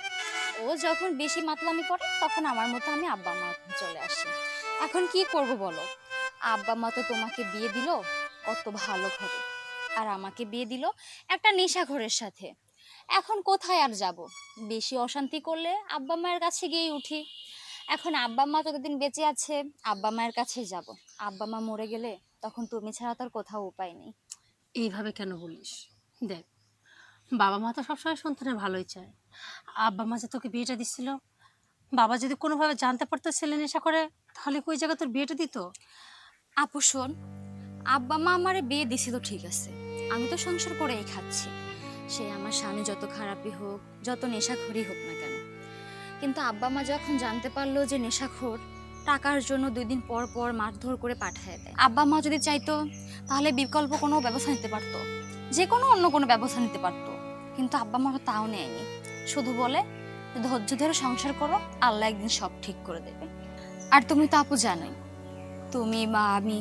ও যখন বেশি মাতলামি করে তখন আমার মতো আমি আব্বা মার কাছে চলে আসি। এখন কি করব বলো? আব্বা মা তো তোমাকে বিয়ে দিল কত ভালো ঘরে, আর আমাকে বিয়ে দিল একটা নেশাখোরের সাথে। এখন কোথায় আর যাব? বেশি অশান্তি করলে আব্বা মায়ের কাছে গিয়েই উঠি। এখন আব্বা মা যতদিন বেঁচে আছে আব্বা মায়ের কাছেই যাব। আব্বা মা মরে গেলে তখন তুমি ছাড়া তার কোথাও উপায় নেই। এইভাবে কেন বলিস? দেখ, বাবা মা তো সবসময় সন্তানের ভালোই চায়। আব্বা মা যে তোকে বিয়েটা দিচ্ছিল, বাবা যদি কোনোভাবে জানতে পারতো ছেলে নেশা করে, তাহলে ওই জায়গায় তোর বিয়েটা দিত? আপু শোন, আব্বা মা আমারে বিয়ে দিছিল ঠিক আছে, আমি তো সংসার করেই খাচ্ছি। সে আমার স্বামী যত খারাপই হোক, যত নেশাখোরই হোক না কেন, কিন্তু আব্বা মা যখন জানতে পারলো যে নেশাখোর, টাকার জন্য 2 দিন পর পর মারধর করে পাঠিয়ে দেয়। আব্বা মা যদি চাইতো তাহলে বিকল্প কোনো ব্যবস্থা নিতে পারতো, যে কোনো অন্য কোনো ব্যবস্থা নিতে পারতো, কিন্তু আব্বা মা তাও নেয়নি। শুধু বলে যে ধৈর্য ধরে সংসার করো, আল্লাহ একদিন সব ঠিক করে দেবে। আর তুমি তো আপু জানোই, তুমি মা আমি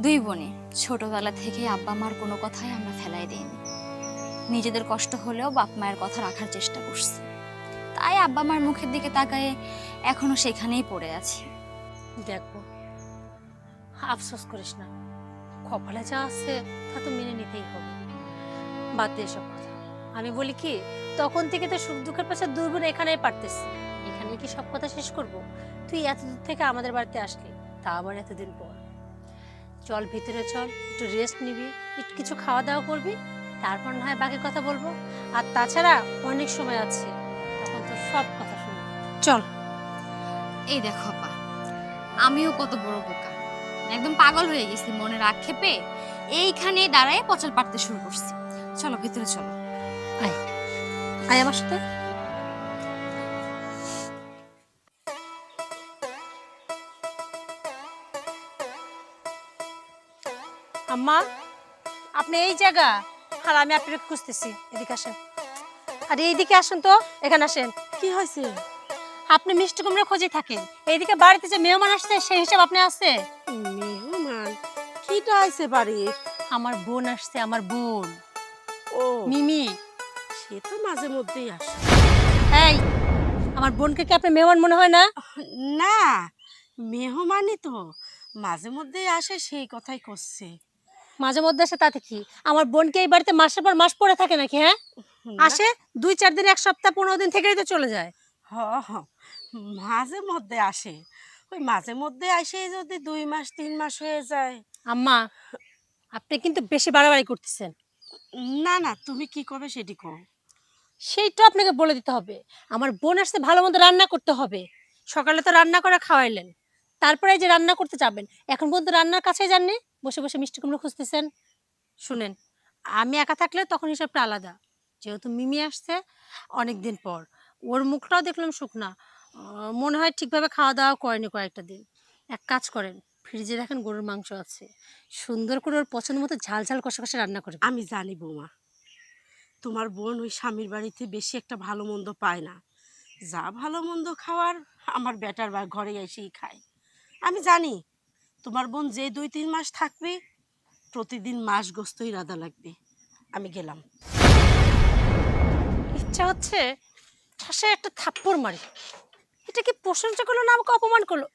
2 বোনে ছোটবেলা থেকে আব্বা মার কোনো কথাই আমরা ফেলাই দিইনি। নিজেদের কষ্ট হলেও বাপ মায়ের কথা রাখার চেষ্টা করছি। তাই আব্বা মার মুখের দিকে তাকায়ে এখনো সেখানেই পড়ে আছি। দেখো, আফসোস করিস না, কপালে যা আছে তা তো মেনে নিতেই হবে। বাদ দিয়ে এসব কথা। আমি বলি কি, তখন থেকে তো সুখ দুঃখের পাশে দুর্গুণ এখানেই পারতেছি। এখানে কি সব কথা শেষ করব? তুই এত দূর থেকে আমাদের বাড়িতে আসলি, তা আবার এতদিন পর। চল ভিতরে চল, একটু রেস্ট নিবি, একটু কিছু খাওয়া দাওয়া করবি, তারপর না হয় বাকি কথা বলবো। আর তাছাড়া অনেক সময় আছে, তখন তো সব কথা শুনবো। চল। এই দেখো আপা, আমিও কত বড় বোকা, একদম পাগল হয়ে গেছি মনের আক্ষেপে। এইখানে দাঁড়ায় পচাল পাড়তে শুরু করছি। চলো ভিতরে চলো। আয়, আয় আমার সাথে। আম্মা, আপনি এই জায়গা, আর আমি আপনাকে খুঁজতেছি। এদিকে আসেন। আরে এইদিকে আসেন তো, এখানে আসেন। কি হয়েছে? আপনি মিষ্টি কুমড়া খোঁজে থাকেন, এইদিকে বাড়িতে যে মেহমান আসছে সেই হিসাব আপনি আছে? মেহমান? কিটা আইছে বাড়ি? আমার বোন আসছে, আমার বোন ও, মিমি। সে তো মাঝে মধ্যেই আসে। এই, আমার বোনকে কি আপনার মেহমান মনে হয় না? না, মেহমানই তো মাঝে মধ্যেই আসে, সেই কথাই করছে। মাঝে মধ্যে আসে তাতে কি? আমার বোনকে এই বাড়িতে মাসের পর মাস পড়ে থাকে নাকি? হ্যাঁ, আসে 2-4 দিন, 1 সপ্তাহ 15 দিন থেকেই তো চলে যায়। হ হ, মাঝে মধ্যে আসে। ওই মাঝে মধ্যে আসে যদি 2 মাস 3 মাস হয়ে যায়। আম্মা, আপনি কিন্তু বেশি বাড়াবাড়ি করতেছেন। না না, তুমি কি করবে সেটি কো। সেইটা আপনাকে বলে দিতে হবে। আমার বোন আসছে, ভালো মন্দ রান্না করতে হবে। সকালে তো রান্না করে খাওয়াইলেন, তারপরে এই যে রান্না করতে যাবেন, এখন পর্যন্ত রান্নার কাছে যাননি, বসে বসে মিষ্টি কুমড়ো খুঁজতেছেন। শুনেন, আমি একা থাকলে তখন হিসাবটা আলাদা। যেহেতু মিমি আসছে অনেক দিন পর, ওর মুখটাও দেখলাম শুকনা, মনে হয় ঠিকভাবে খাওয়া দাওয়া করেনি কয়েকটা দিন। এক কাজ করেন, ফ্রিজে দেখেন গরুর মাংস আছে, সুন্দর করে ওর পছন্দ মতো ঝাল ঝাল কষা কষা রান্না করবে। আমি জানি বৌমা, তোমার বোন ওই স্বামীর বাড়িতে বেশি একটা ভালো মন্দ পায় না। যা ভালো মন্দ খাওয়ার আমার বেটার বা ঘরে এসেই খায়। আমি জানি তোমার বোন যে 2-3 মাস থাকবে, প্রতিদিন মাস গোস্তই রাধা লাগবে। আমি গেলাম। ইচ্ছা হচ্ছে ঠাসে একটা থাপ্পড় মারি। এটা কি প্রশংসা করলো না আমাকে অপমান করলো?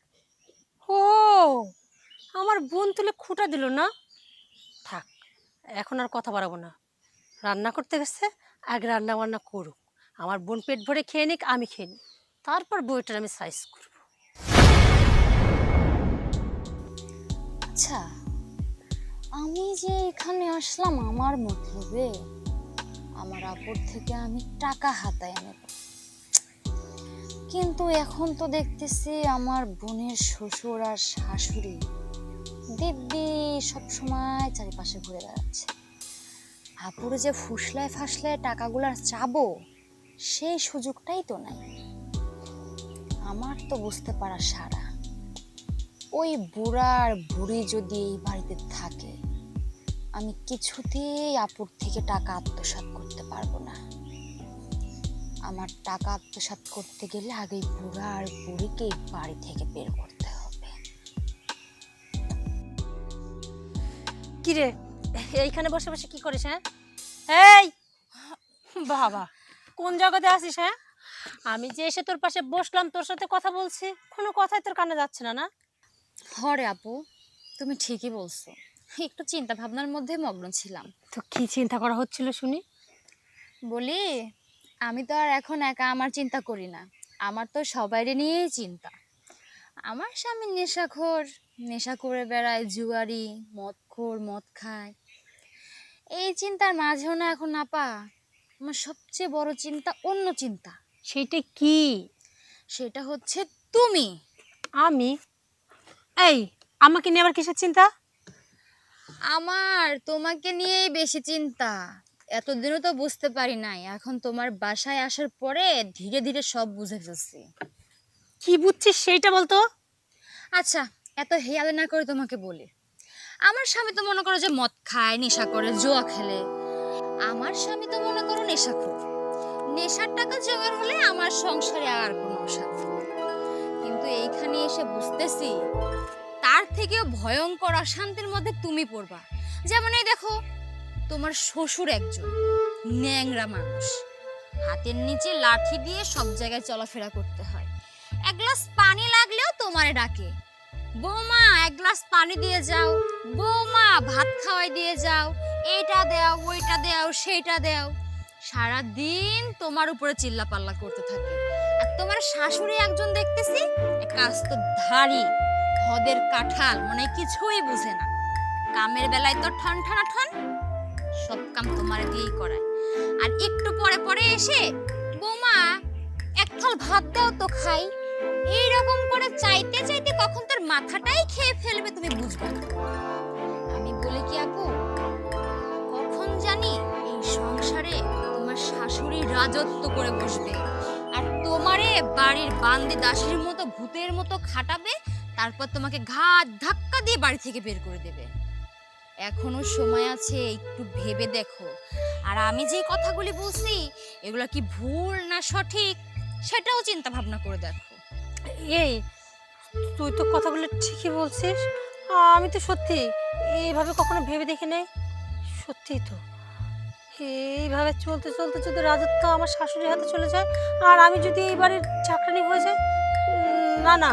ও, আমার বোন তুলে খুঁটা দিল না? থাক, এখন আর কথা বাড়াবো না। রান্না করতে গেছে, আগে রান্না বান্না করুক। আমার বোন পেট ভরে খেয়ে নিক, আমি খেয়ে নিই, তারপর বইটার আমি সাইজ করব। আচ্ছা, আমি যে এখানে আসলাম আমার মতলবে, আমার আপুর থেকে আমি টাকা হাতায় নেব, কিন্তু এখন তো দেখতেছি আমার বোনের শ্বশুর আর শাশুড়ি দিব্যি সবসময় চারিপাশে ঘুরে বেড়াচ্ছে। আপুরে যে ফুসলায় ফাসলায় টাকাগুলো চাবো, সেই সুযোগটাই তো নাই। আমার তো বুঝতে পারা সারা, ওই বুড়া আর বুড়ি যদি এই বাড়িতে থাকে, আমি কিছুতেই আপুর থেকে টাকা আত্মসাৎ করতে পারবো না। আমার টাকা আত্মসাৎ করতে গেলে আগে বুড়া আর বুড়িকে এই বাড়ি থেকে বের করতে হবে। কিরে, এইখানে বসে বসে কি করিস? হ্যাঁ, এই বাবা, কোন জগতে আছিস? হ্যাঁ, আমি যে এসে তোর পাশে বসলাম, তোর সাথে কথা বলছি, কোনো কথাই তোর কানে যাচ্ছে না। না হরে আপু, তুমি ঠিকই বলছো, একটু চিন্তা ভাবনার মধ্যে মগ্ন ছিলাম। তো কি চিন্তা করা হচ্ছিল শুনি? বলি, আমি তো আর এখন একা আমার চিন্তা করি না, আমার তো সবাইরে নিয়েই চিন্তা। আমার স্বামী নেশাখোর, নেশা করে বেড়ায়, জুয়ারি, মদখোর, মদ খায়। এই চিন্তার মাঝেও না এখন আপা আমার সবচেয়ে বড় চিন্তা অন্য চিন্তা। সেইটা কি? সেটা হচ্ছে তুমি। আমি? এই, আমাকে নিয়ে আবার কিসের চিন্তা? আমার তোমাকে নিয়েই বেশি চিন্তা। এতদিনও তো বুঝতে পারি নাই, এখন তোমার বাসায় আসার পরে ধীরে ধীরে সব বুঝে ফেলছি। কি বুঝছিস সেইটা বলতো। আচ্ছা, এত হেয়ালে না করে তোমাকে বলি, আমার স্বামী তো মনে করো যে মদ খায়, নেশা করে, জুয়া খেলে। আমার স্বামী তো মনে করো নেশাখোর। নেশার টাকা জোগাড় হলে আমার সংসারে আর কোনো অশান্তি নেই। কিন্তু এইখানে এসে বুঝতেছি তার থেকেও ভয়ঙ্কর অশান্তির মধ্যে তুমি পড়বা। যেমন এই দেখো, তোমার শ্বশুর একজন ন্যাংরা মানুষ, হাতের নিচে লাঠি দিয়ে সব জায়গায় চলাফেরা করতে হয়। এক গ্লাস পানি লাগলেও তোমারে ডাকে, বৌমা এক গ্লাস পানি দিয়ে যাও, বৌমা ভাত খাওয়াই দিয়ে যাও, এইটা দাও, ওইটা দাও, সেইটা দাও। সারা দিন তোমার উপরে চিল্লাপাল্লা করতে থাকে। আর তোমার শাশুড়ি একজন দেখতেছি কাস্ত ধাড়ি, হদের কাঁঠাল, মানে কিছুই বুঝে না। কামের বেলায় তো ঠন ঠনা ঠন, সব কাম তোমারে দিয়েই করায়। আর একটু পরে পরে এসে, বৌমা এক থাল ভাত দাও তো খাই। এইরকম করে চাইতে চাইতে কখন তার মাথাটাই খেয়ে ফেলবে তুমি বুঝবে না। আমি বলি কি আপু, কখন জানি এই সংসারে তোমার শাশুড়ি রাজত্ব করে বসবে, আর তোমারে বাড়ির বান্দি দাসীর মতো ভূতের মতো খাটাবে, তারপর তোমাকে ঘাট ধাক্কা দিয়ে বাড়ি থেকে বের করে দেবে। এখনো সময় আছে, একটু ভেবে দেখো। আর আমি যে কথাগুলি বলছি এগুলা কি ভুল না সঠিক সেটাও চিন্তা ভাবনা করে দেখো। এই, তুই তো কথাগুলো ঠিকই বলছিস। আমি তো সত্যি এইভাবে কখনো ভেবে দেখি নাই। সত্যি তো, এইভাবে চলতে চলতে যদি রাজত্ব আমার শাশুড়ির হাতে চলে যায়, আর আমি যদি এই বাড়ির চাকরানি হয়ে যাই, না না,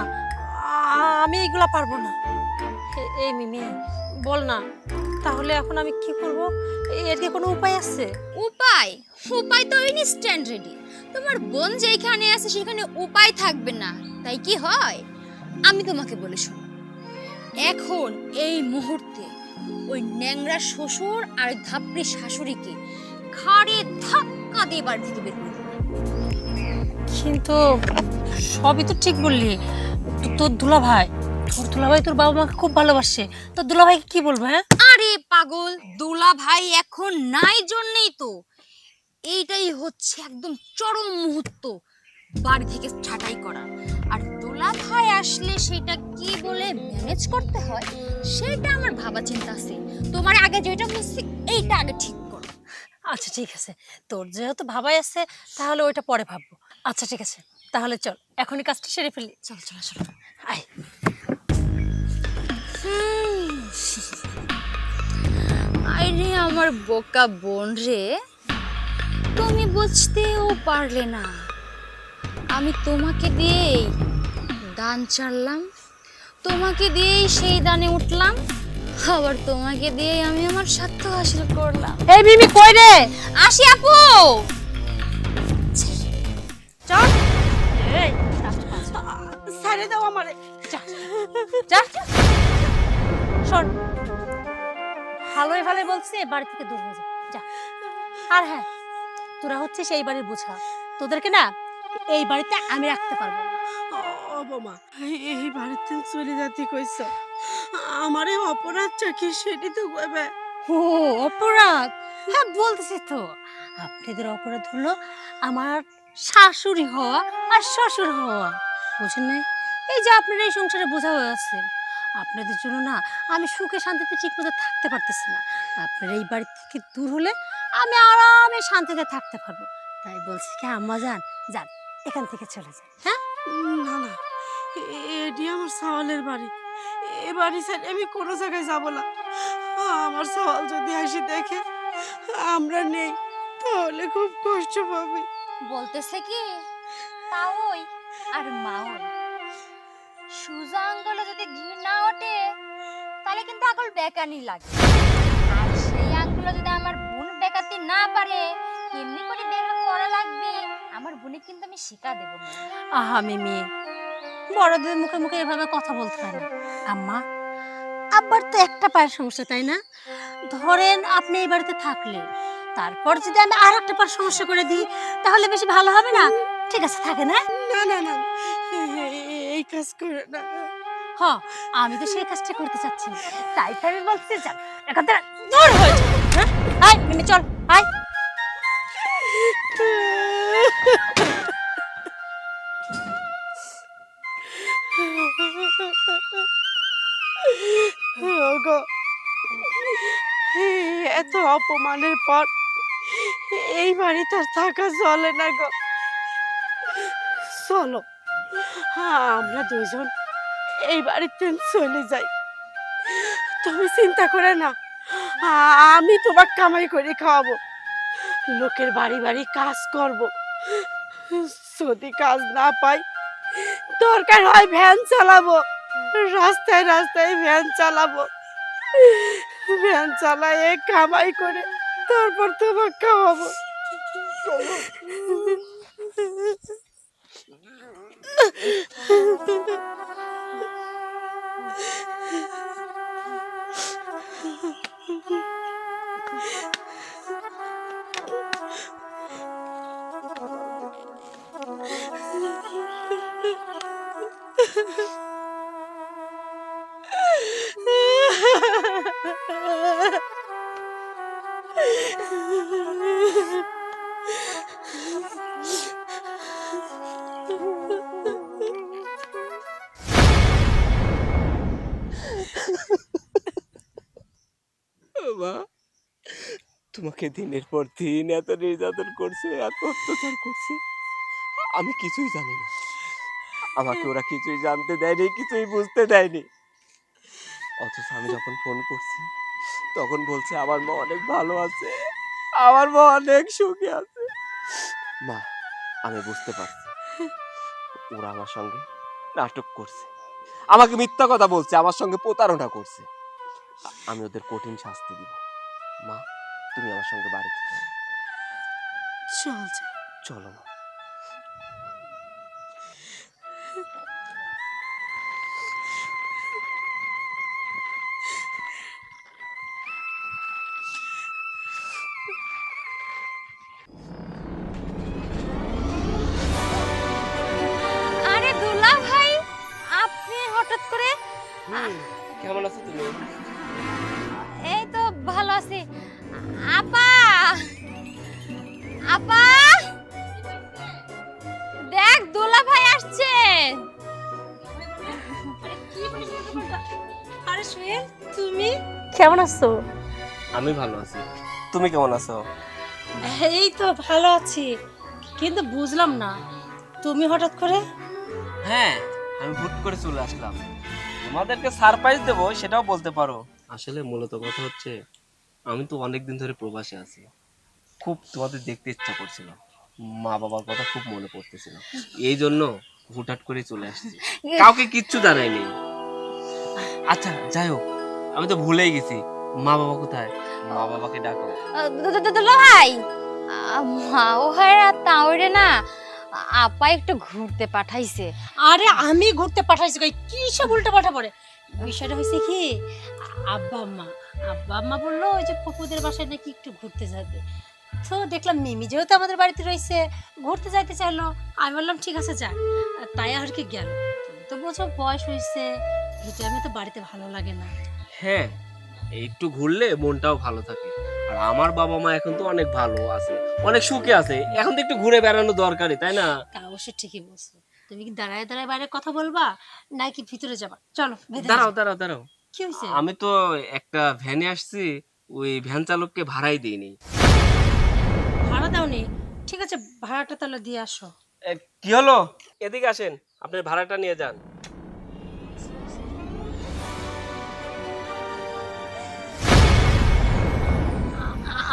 আমি এগুলা পারবো না। এই মিমি, বল না, তাহলে এখন আমি কি করব? এর কি কোনো উপায় আছে? উপায়? উপায় তো ইনস্ট্যান্ট রেডি। তোমার বোন যেখানে আছে সেখানে উপায় থাকবে না, তাই কি হয়? আমি তোমাকে বলে শোনো, এখন এই মুহূর্তে ওই ন্যাংরা শ্বশুর আর ধাপড়ি শাশুড়িকে ঘাড়ে ধাক্কা দিয়ে বাড়ি থেকে বের করে দেবে। কিন্তু সবই তো ঠিক বললি। তোর দুলাভাই, তোর বাবা মাকে খুব ভালোবাসে। তোর দুলাভাইকে কি বলবো? হ্যাঁ, আরে পাগল, দুলা ভাই এখন নাই জন্যই তো এইটাই হচ্ছে একদম চরম মুহূর্ত বাড়ি থেকে ছাঁটাই করা। আর দুলা ভাই আসলে সেটা কি বলে ম্যানেজ করতে হয় সেটা আমার ভাবা চিন্তা আছে। তোমার আগে যেটা বলছি এইটা আগে ঠিক করো। আচ্ছা ঠিক আছে, তোর যেহেতু ভাবাই আছে তাহলে ওইটা পরে ভাববো। আচ্ছা ঠিক আছে, তাহলে চল এখনই কাজটা সেরে ফেলি। চলো চলো চলো। আয়। আরে আমার বোকা বোন রে, তুমি বুঝতেও পারলে না আমি তোমাকে দিয়েই দান চাড়লাম, তোমাকে দিয়েই সেই দানে উঠলাম, আবার তোমাকে দিয়েই আমি আমার স্বার্থ হাসিল করলাম। এই মিমি, কই রে? আসি আপু। চল। এই, ছেড়ে দাও আমারে। যা। শোন, ভালোই ভালোই বলছি, বাড়ি থেকে দূর হয়ে যা। যা। আর হ্যাঁ, তোরা হচ্ছে সেই বাড়ির বোঝা, তোদেরকে না এই বাড়িতে আমি রাখতে পারবো না। ও বাবা, এই বাড়িতে চলে যাতে কইছ, আমারে অপরাধটা কি সেটি তো কইবে। ও অপরাধ? হ্যাঁ বলতেছি তো, আপনাদের অপরাধ হলো আমার শাশুড়ি হওয়া আর শ্বশুর হওয়া। বুঝেন নাই? এই যে আপনারা এই সংসারে বোঝা হয়ে আছেন, আপনাদের জন্য না আমি সুখে শান্তিতে ঠিকমতো থাকতে পারতেছি না। আপনারা এই বাড়ি থেকে দূর হলে আমি আরামে শান্তিতে থাকতে পারবো। তাই বলছি কি আম্মা যান যান এখান থেকে চলে যান। হ্যাঁ না না, এটি আমার সাওয়ালের বাড়ি। এ বাড়ি ছেড়ে আমি কোনো জায়গায় যাব না। আমার সাওয়াল যদি আসি দেখে আমরা নেই, তাহলে খুব কষ্ট পাবে। বলতেছে কি তাওই আর মাওই সুজা আঙ্গুলে যদি ঘি না ওঠে তাহলে কিন্তু আঙ্গুল বেকানি লাগে। আর সেই আঙ্গুলে যদি আমার বোন বেকাতে না পারে কেমনি করে বের করা লাগবে আমার বোনে কিন্তু আমি শিক্ষা দেব না। আহা মিমি, বড়দের মুখে মুখে এভাবে কথা বলতে পারো। আম্মা, আব্বার তো একটা পায়ের সমস্যা তাই না? ধরেন আপনি এই বাড়িতে থাকলে তারপর যদি আমি আর একটা পায়ের সমস্যা করে দিই তাহলে বেশি ভালো হবে না? ঠিক আছে থাকে না? না না না, এই কাজ করে না। হ, আমি তো সেই কাজটা করতে চাচ্ছি না। তাই তো আমি বলতে চাই এখান থেকে দূর হয়ে যাও। হ্যাঁ আয় মিমি চল আয়। ওগো, এত অপমানের পর এই বাড়িতে আর থাকা চলে না গো। চলো আমরা দুজন এই বাড়িতে চলে যাই। তুমি চিন্তা করে না, আমি তোমার কামাই করে খাওয়াবো, লোকের বাড়ি বাড়ি কাজ করব। যদি কাজ না পাই দরকার হয় ভ্যান চালাবো, রাস্তায় রাস্তায় ভ্যান চালাবো। ভ্যান চালায় কামাই করে তারপর তোমার খাওয়াবো। মা, তোমাকে দিনের পর দিন এত নির্যাতন করছে, এত অত্যাচার করছে, আমি কিছুই জানি না। আমাকে ওরা কিছুই জানতে দেয়নি, কিছুই বুঝতে দেয়নি। অথচ আমি যখন ফোন করছি তখন বলছে আমার মা অনেক ভালো আছে, আমার মা অনেক সুখে আছে। মা, আমি বুঝতে পারছি ওরা আমার সঙ্গে নাটক করছে, আমাকে মিথ্যা কথা বলছে, আমার সঙ্গে প্রতারণা করছে। আমি ওদের কঠিন শাস্তি দিব। মা, তুমি আমার সঙ্গে বাড়িতে চলো। চল চলো মা। আরে দুলা ভাই, আপনি হঠাৎ করে? কেমন আছো তুমি? এই তো ভালো আছি। আপা, আপা দেখ দুলা ভাই আসছে। আরে সোহেল, তুমি কেমন আছো? আমি ভালো আছি, তুমি কেমন আছো? এই তো ভালো আছি, কিন্তু বুঝলাম না তুমি হঠাৎ করে। হ্যাঁ, আমি হুট করে চলে আসলাম, তোমাদেরকে সারপ্রাইজ দেব সেটাও বলতে পারো। আসলে মূলত কথা হচ্ছে আমি তো অনেকদিন ধরে প্রবাসে আছি, খুব তোমাদের দেখতে ইচ্ছা করছিল, মা বাবার কথা খুব মনে পড়তেছিল, এই জন্য হুটহাট করে চলে আসছি, কাউকে কিচ্ছু জানাইনি। আচ্ছা যাই হোক, আমি তো ভুলেই গেছি, মা বাবা কোথায়? মা বাবাকে ডাকো। দুলা ভাই, মা ও হয় আর তাওরে না আপা একটু ঘুরতে পাঠাইছে। আরে আমি ঘুরতে পাঠাইছি কই, কি সব উল্টা পাঠা পড়ে। বিষয়টা হয়েছে কি, আব্বা আম্মা বললো ওই যে ফুপুদের বাসায় নাকি একটু ঘুরতে যাবে। তো দেখলাম মিমি যেহেতু আমাদের বাড়িতে রয়েছে ঘুরতে যাইতে চাইলো, আমি বললাম ঠিক আছে যাক, তাই আর কি গেল। তুমি তো বোঝো বয়স হয়েছে, এই টাইমে তো বাড়িতে ভালো লাগে না। হ্যাঁ, একটু ঘুরলে মনটাও ভালো থাকে, আর আমার বাবা মা এখন তো অনেক ভালো আছে, অনেক সুখে আছে, এখন তো একটু ঘুরে বেড়ানো দরকারই, তাই না? তা অবশ্য ঠিকই বলছো। তো তুমি কি দাঁড়ায় দাঁড়ায় বাইরে কথা বলবা নাকি ভিতরে যাবা? চলো ভেতরে দাঁড়াও যাই। দাঁড়াও দাঁড়াও, কি হয়েছে? আমি তো একটা ভ্যানে আসছি, ওই ভ্যান চালককে ভাড়াই দিইনি। ভাড়া দাওনি? ঠিক আছে, ভাড়াটা তাহলে দিয়ে আসো। কি হলো, এদিকে আসেন, আপনার ভাড়াটা নিয়ে যান।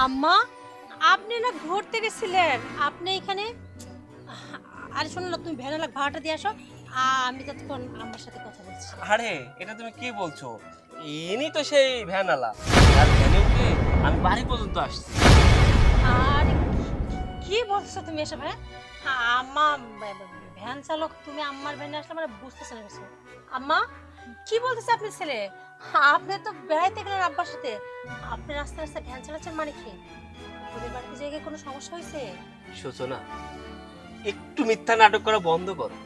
আম্মা, আপনি না ঘুরতে গেছিলেন, আপনি এখানে? আরে শোনো না, তুমি ভ্যানালা ভাড়াটা দিয়ে আসো, আমি ততক্ষণ আমার সাথে কথা বলছি। আরে এটা তুমি কি বলছো, ইনি তো সেই ভ্যানওয়ালা, আর ভ্যানে উঠে আমি বাড়ি পর্যন্ত আসছি। আর কি বলছো তুমি এসব? হ্যাঁ, আম্মা ভ্যান চালক, তুমি আম্মার ভ্যানে আসলে মানে বুঝতেছে না কিছু। আম্মা কি বলতেছে আপনার ছেলে? আপনি তো বেড়াইতে গেলেন আব্বার সাথে, আপনি রাস্তায় রাস্তায় ভ্যান চালাচ্ছেন মানে কি? ওদের বাড়িতে জায়গায় কোনো সমস্যা হয়েছে? সূচনা, একটু মিথ্যা নাটক করা বন্ধ করো,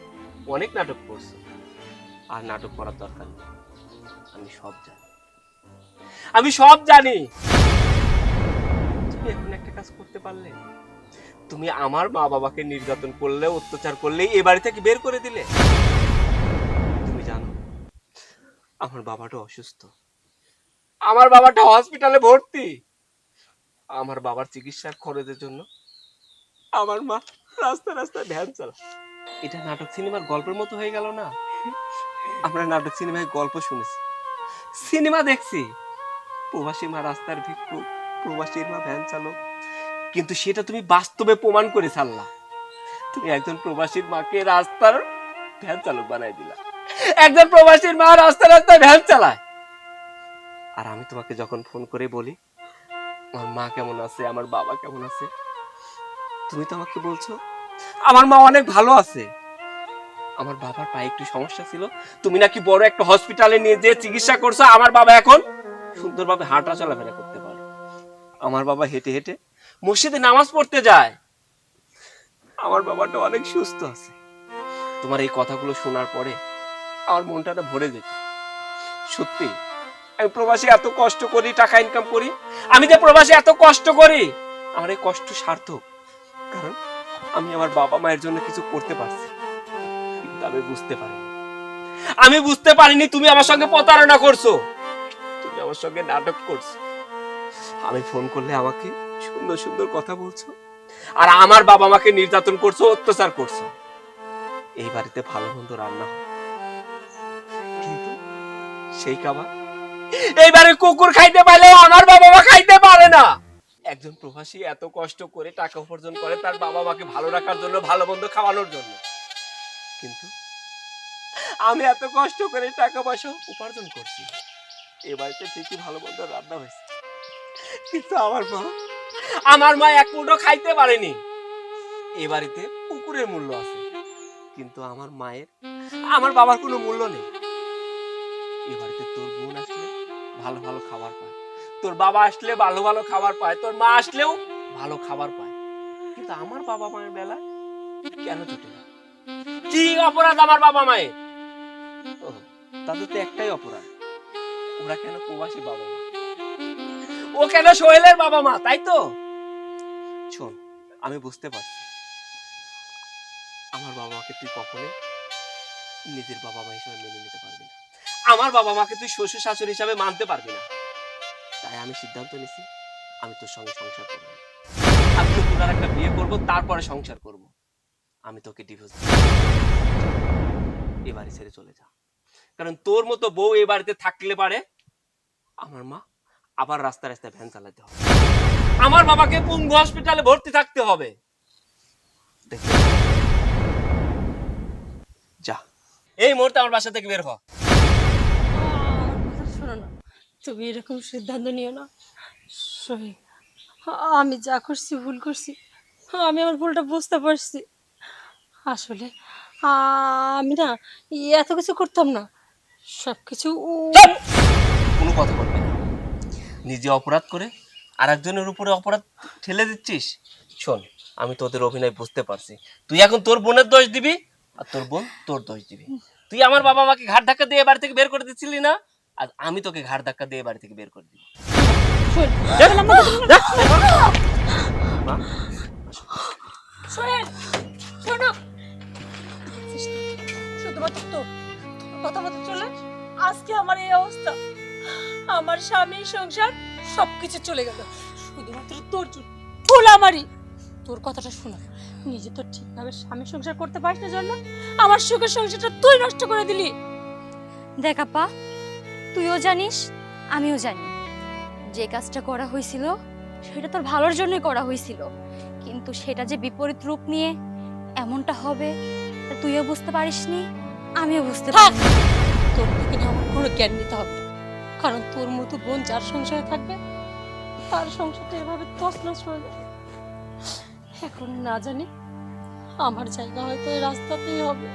অনেক নাটক করছো, আর নাটক করার দরকার নেই। আমি সব জানি, আমি সব জানি। তুমি এখন একটা কাজ করতে পারলে, তুমি আমার মা বাবাকে নির্যাতন করলে, অত্যাচার করলে, এ বাড়ি থেকে বের করে দিলে। তুমি জানো আমার বাবাটা অসুস্থ, আমার বাবাটা হসপিটালে ভর্তি, আমার বাবার চিকিৎসার খরচের জন্য আমার মা রাস্তায় রাস্তায় ভ্যান চালায়। এটা নাটক সিনেমার গল্পের মতো হয়ে গেল না? আমরা নাটক সিনেমায় গল্প শুনেছি, সিনেমা দেখছি, প্রবাসী মা রাস্তার ভিক্ষুক, প্রবাসীর মা ভ্যান চালক, কিন্তু সেটা তুমি বাস্তবে প্রমাণ করে ছাড়লা। তুমি একজন প্রবাসীর মাকে রাস্তার ভ্যান চালক বানাই দিলা। একজন প্রবাসীর মা রাস্তায় রাস্তায় ভ্যান চালায়, আর আমি তোমাকে যখন ফোন করে বলি আমার মা কেমন আছে, আমার বাবা কেমন আছে, তুমি তো আমাকে বলছো আমার মা অনেক ভালো আছে, আমার বাবার পায়ে একটু সমস্যা ছিল, তুমি নাকি বড় একটা হসপিটালে নিয়ে যেয়ে চিকিৎসা করছো, আমার বাবা এখন সুন্দরভাবে হাঁটা চলাফেরা করতে পারে, আমার বাবা হেঁটে হেঁটে মসজিদে নামাজ পড়তে যায়, আমার বাবাটা অনেক সুস্থ আছে। তোমার এই কথাগুলো শোনার পরে আমার মনটা ভরে যেত। সত্যি আমি প্রবাসী এত কষ্ট করি, টাকা ইনকাম করি, আমি যে প্রবাসী এত কষ্ট করি, আমার এই কষ্ট সার্থক, কারণ আমি আমার বাবা মায়ের জন্য কিছু করতে পারছি। কিন্তু আমি বুঝতে পারিনি তুমি আমার সঙ্গে প্রতারণা করছো, তুমি আমার সঙ্গে নাটক করছো। আমি ফোন করলে আমাকে সুন্দর সুন্দর কথা বলছো, আর আমার বাবা মাকে নির্যাতন করছো, অত্যাচার করছো। এই বাড়িতে ভালো মন্দ রান্না হয়, কিন্তু সেই খাবার এইবারে কুকুর খাইতে পারলেও আমার বাবা মা খাইতে পারে না। একজন প্রবাসী এত কষ্ট করে টাকা উপার্জন করে তার বাবা মাকে ভালো রাখার জন্য, ভালো মন্দ খাওয়ানোর জন্য, কিন্তু আমি এত কষ্ট করে টাকা পয়সা উপার্জন করছি, এ বাড়িতে ঠিকই ভালো মন্দ রান্না হয়েছে, কিন্তু আমার মা এক মুঠো খাইতে পারেনি। এ বাড়িতে কুকুরের মূল্য আছে, কিন্তু আমার মায়ের, আমার বাবার কোনো মূল্য নেই। এ বাড়িতে তোর বোন আসলে ভালো ভালো খাবার পায়, তোর বাবা আসলে ভালো ভালো খাবার পায়, তোর মা আসলেও ভালো খাবার পায়, কিন্তু আমার বাবা মায়ের বেলা কেন জুটে না? কি অপরাধ আমার বাবা মায়ের? তাদের তো একটাই অপরাধ, ওরা কেন প্রবাসী বাবা মা, ও কেন সোহেলের বাবা মা, তাই তো? শোন, আমি বুঝতে পারছি আমার বাবা মাকে তুই কখনোই নিজের বাবা মা হিসেবে মেনে নিতে পারবি না, আমার বাবা মাকে তুই শ্বশুর শাশুড়ি হিসাবে মানতে পারবি না। তাই আমি সিদ্ধান্ত নিছি আমি তোর সঙ্গে সংসার করবো, আমি তোর আর একটা বিয়ে করবো, তারপরে সংসার করব। আমি তোকে ডিভোর্স দেব, এ বাড়ি ছেড়ে চলে যা, কারণ তোর মতো বউ এই বাড়িতে থাকলে পারে আমার মা আবার রাস্তায় রাস্তায় ভ্যান চালাতে হবে, আমার বাবাকে পঙ্গু হসপিটালে ভর্তি থাকতে হবে। যা, এই মুহূর্তে আমার বাসা থেকে বের হ। আমার কথা শোনো না, তুমি এরকম সিদ্ধান্ত নিও না। সোহেল, আমি যা করছি ভুল করছি, আমি আমার ভুলটা বুঝতে পারছি। আসলে আমি না এত কিছু করতাম না, সব কিছু কোনো কথা বলবি না, নিজে অপরাধ করে আর একজনের উপরে অপরাধ ঠেলে দিচ্ছিস। শোন, আমি তোদের অভিনয় বুঝতে পারছি, তুই এখন তোর বোনের দোষ দিবি আর তোর বোন তোর দোষ দিবি। তুই আমার বাবা মাকে ঘাট ধাক্কা দিয়ে বাড়ি থেকে বের করে দিচ্ছিলি না, আর আমি তোকে ঘাট ধাক্কা দিয়ে বাড়ি থেকে বের করে দিব। সোহেল, শোনো। মতো তোর কথা মতো চলে আজকে আমার এই অবস্থা। আমার স্বামী সংসার সবকিছু চলে গেল শুধুমাত্র তোর জন্য। ভুল আমারই। তোর কথাটা শোনা, নিজে তো ঠিকভাবে স্বামী সংসার করতে পারিস না জন্য আমার সুখের সংসারটা তুই নষ্ট করে দিলি। দেখ আপা, তুইও জানিস আমিও জানি যে কাজটা করা হয়েছিল সেটা তোর ভালোর জন্যই করা হয়েছিল, কিন্তু সেটা যে বিপরীত রূপ নিয়ে এমনটা হবে তা তুইও বুঝতে পারিসনি, আমিও বুঝতে থাক, পারি। তোর থেকে না আমার কোনো জ্ঞান নিতে হবে না। কারণ তোর মতো বোন যার সংসারে থাকবে তার সংসারটা এভাবে তছনছ হয়ে যাবে। এখন না জানি আমার জায়গা হয়তো এই রাস্তাতেই হবে।